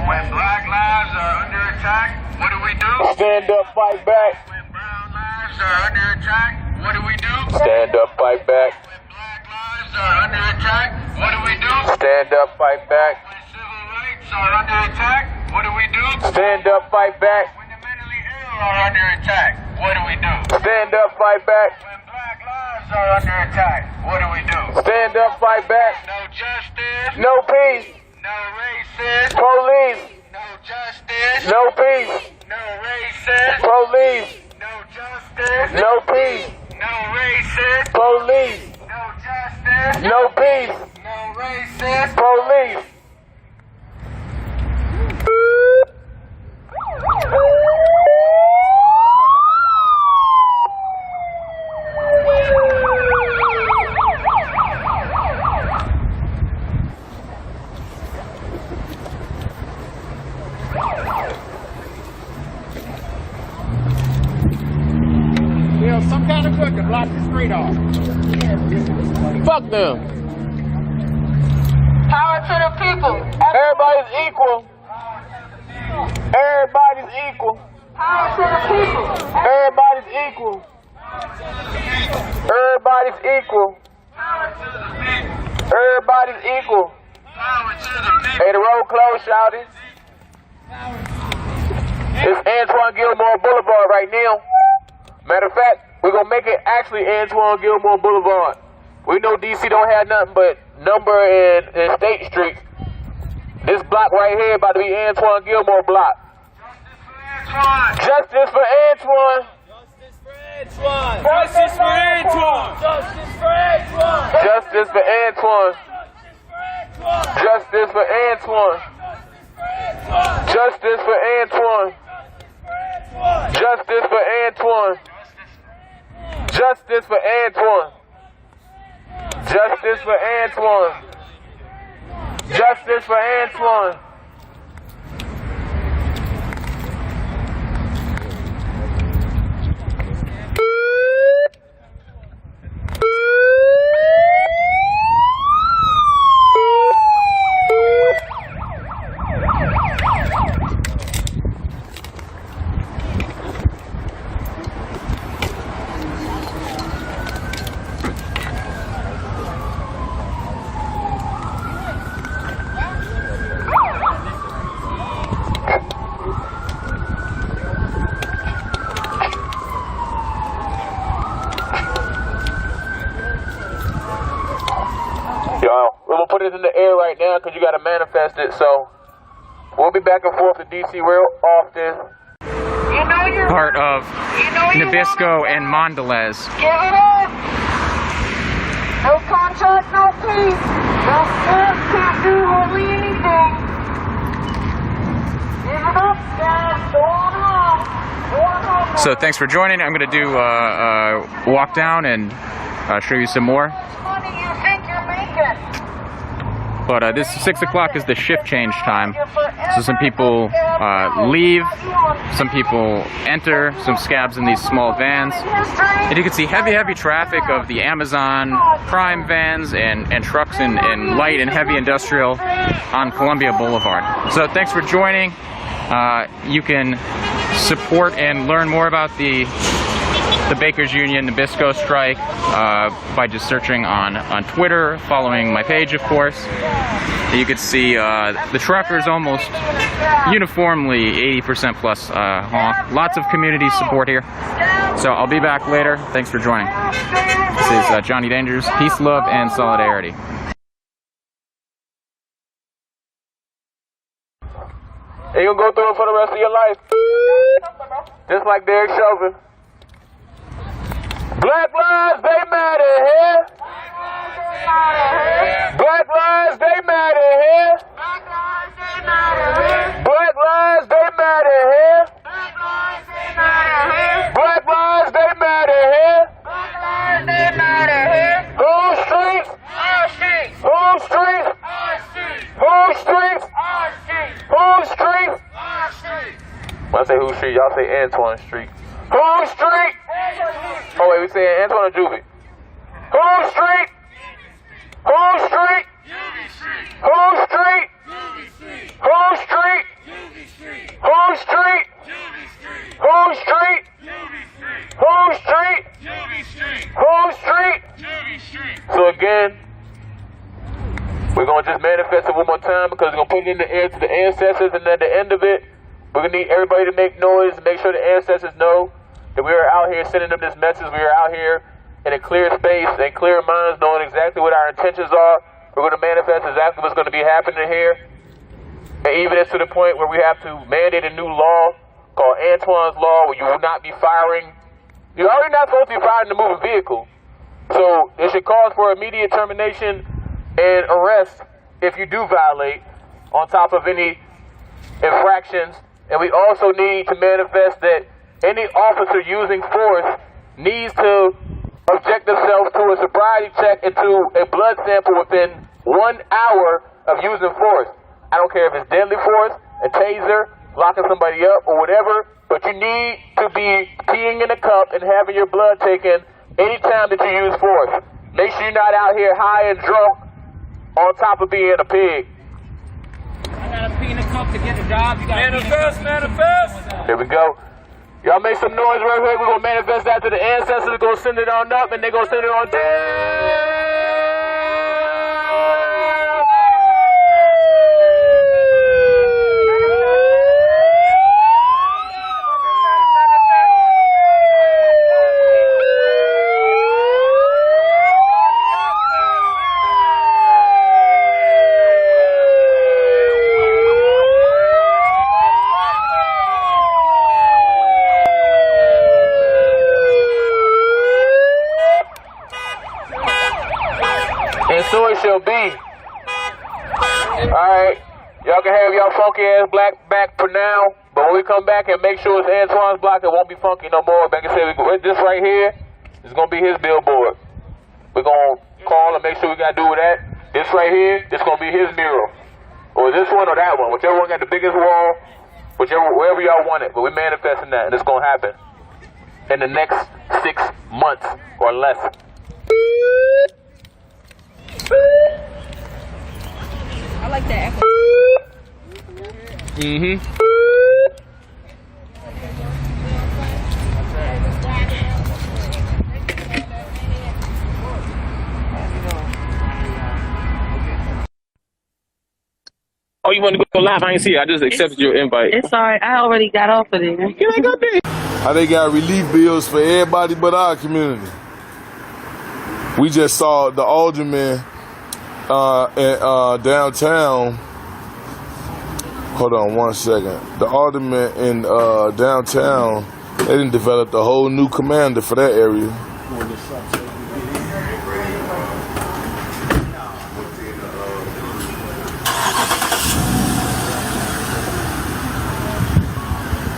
When black lives are under attack, what do we do? Stand up, fight back. When brown lives are under attack, what do we do? Stand up, fight back. When black lives are under attack, what do we do? Stand up, fight back. When civil rights are under attack, what do we do? Stand up, fight back. When the mentally ill are under attack, what do we do? Stand up, fight back. When black lives are under attack, what do we do? Stand up, fight back. No justice, No peace. no racist, Police. no justice, No peace. no racist, Police. no justice, No peace. no racist, Police. no justice, No peace. no racist. Police. Some kind of crook to block the street off. Fuck them. Power to the people. Everybody's equal. Everybody's equal. Power to the people. Everybody's equal. Everybody's equal. Everybody's equal. Hey, the road closed, shouty. It's Antoine Gilmore Boulevard right now. Matter of fact, we're gonna make it actually Antoine Gilmore Boulevard. We know DC don't have nothing but number and State Streets. This block right here about to be Antoine Gilmore block. Justice for Antoine. Justice for Antoine! Justice for Antoine. Justice for Antoine. Justice for Antoine. Justice for Antoine. Justice for Antoine. Justice for Antoine. Justice for Antoine. right now because you got to manifest it. So we'll be back and forth to DC real often. Part of Nabisco and Mondelez. Give it up! No contract, no peace. No force can't do hardly anything. Give it up, guys. Go on home. So thanks for joining. I'm going to do a walk down and show you some more. Money you think you're making. But this 6 o'clock is the shift change time. So some people leave, some people enter, some scabs in these small vans. And you can see heavy traffic of the Amazon Prime vans and trucks in light and heavy industrial on Columbia Boulevard. So thanks for joining. You can support and learn more about the Bakers Union Nabisco strike by just searching on Twitter, following my page, of course. You can see the truckers almost uniformly 80% plus honk. Lots of community support here. So I'll be back later. Thanks for joining. This is Johnny Dangers. Peace, love, and solidarity. And you'll go through it for the rest of your life. Just like Derek Chauvin. Black lives, they matter here. Black lives, they matter here. Black lives, they matter here. Black lives, they matter here. Whose streets? Our streets. Whose streets? Our streets. Whose streets? Our streets. Whose streets? Our streets. When I say whose street, y'all say Antoine Street. Whose street? Oh wait, we saying Antoine or Juvie? Whose street? Whose street? Whose street? Whose street? Whose street? Whose street? Whose street? Whose street? So again, we're gonna just manifest it one more time because we're gonna put it in the air to the ancestors, and at the end of it, we're gonna need everybody to make noise and make sure the ancestors know that we are out here sending them this message. We are out here in a clear space and clear minds, knowing exactly what our intentions are. We're going to manifest exactly what's going to be happening here. And even it's to the point where we have to mandate a new law called Antoine's Law, where you will not be firing. You're already not supposed to be firing the moving vehicle. So it should cause for immediate termination and arrest if you do violate, on top of any infractions. And we also need to manifest that any officer using force needs to object themselves to a sobriety check and to a blood sample within 1 hour of using force. I don't care if it's deadly force, a taser, locking somebody up or whatever, but you need to be peeing in a cup and having your blood taken anytime that you use force. Make sure you're not out here high and drunk on top of being a pig. I gotta pee in a cup to get a job. You gotta manifest. Here we go. Y'all make some noise right here. We're gonna manifest that to the ancestors. We're gonna send it on up, and they're gonna send it on down. So it shall be. Alright. Y'all can have y'all funky ass black back for now. But when we come back and make sure it's Antoine's block, it won't be funky no more. Like I said, this right here is going to be his billboard. We're going to call and make sure we got to do with that. This right here, this going to be his mural. Or this one or that one. Whichever one got the biggest wall, wherever y'all want it. But we're manifesting that, and it's going to happen in the next 6 months or less. I like that echo. Mm-hmm. Oh, you want to go live? I ain't see it. I just accepted your invite. It's alright. I already got off of there. How they got relief bills for everybody but our community. We just saw the alderman downtown. Hold on 1 second. The alderman in downtown, they didn't develop a whole new commander for that area.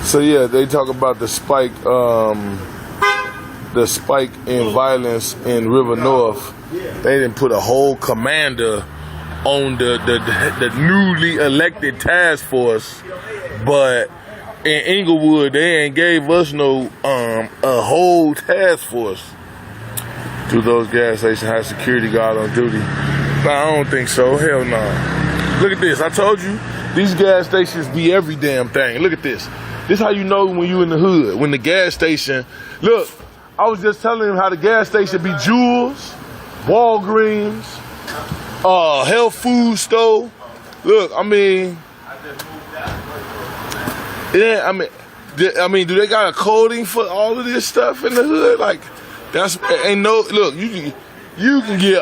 So yeah, they talk about the spike in violence in River North. They didn't put a whole commander on the newly elected task force, but in Inglewood they ain't gave us no a whole task force. Do those gas stations have security guard on duty? No, I don't think so. Hell no. Look at this. I told you these gas stations be every damn thing. Look at this. This how you know when you in the hood. When the gas station, look, I was just telling him how the gas station be Jewels, Walgreens, health food store. Look, I mean, yeah, I mean, do they got a coding for all of this stuff in the hood? Like, that's ain't no look. You can get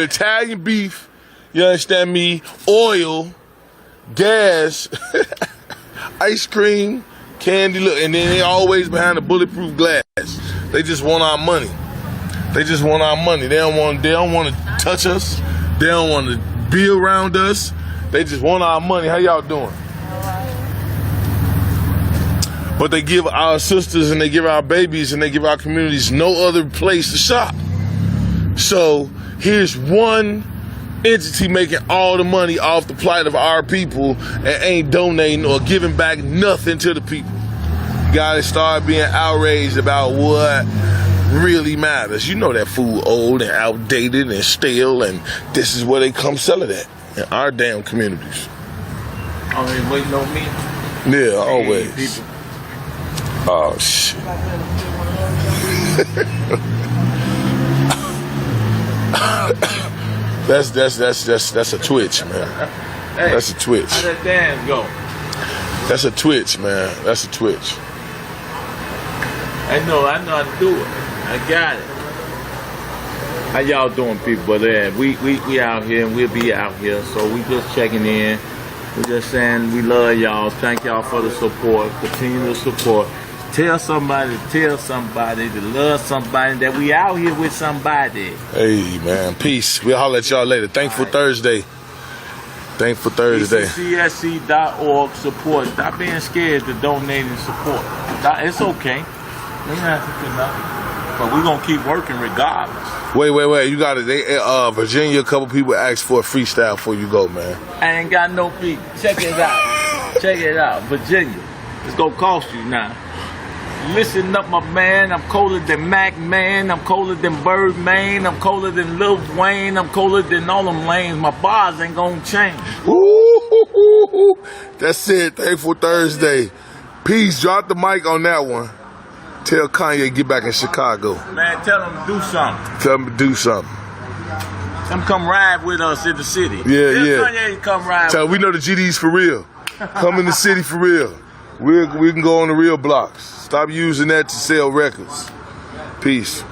Italian beef. You understand me? Oil, gas, ice cream, candy. Look, and then they always behind the bulletproof glass. They just want our money. They just want our money. They don't want to touch us. They don't want to be around us. They just want our money. How y'all doing? But they give our sisters and they give our babies and they give our communities no other place to shop. So here's one entity making all the money off the plight of our people and ain't donating or giving back nothing to the people. You gotta start being outraged about what really matters. You know that food old and outdated and stale, and this is where they come sell it at, in our damn communities. Always waiting on me? Yeah, always. People. Oh, shit. That's a twitch, man. Hey, that's a twitch. How that dance go? That's a twitch, man. That's a twitch. I know how to do it. I got it. How y'all doing, people? But we out here and we'll be out here. So we just checking in. We just saying we love y'all. Thank y'all for the support. Continue to support. Tell somebody to love somebody, that we out here with somebody. Hey, man. Peace. We'll holler at y'all later. Thankful Thursday. Thankful Thursday. CSC.org support. Stop being scared to donate and support. It's okay. We don't have to do nothing. But we're going to keep working regardless. Wait. You got it. Virginia, a couple people asked for a freestyle before you go, man. I ain't got no beat. Check it out. Check it out. Virginia. It's going to cost you now. Listen up, my man. I'm colder than Mac Man. I'm colder than Bird Man. I'm colder than Lil Wayne. I'm colder than all them lanes. My bars ain't gonna change. Ooh, that's it. Thankful Thursday. Peace. Drop the mic on that one. Tell Kanye get back in Chicago. Man, tell him to do something. Tell him to do something. Tell him come ride with us in the city. Yeah. Kanye to come ride. Tell him we know the GDs for real. Come in the city for real. We can go on the real blocks. Stop using that to sell records. Peace.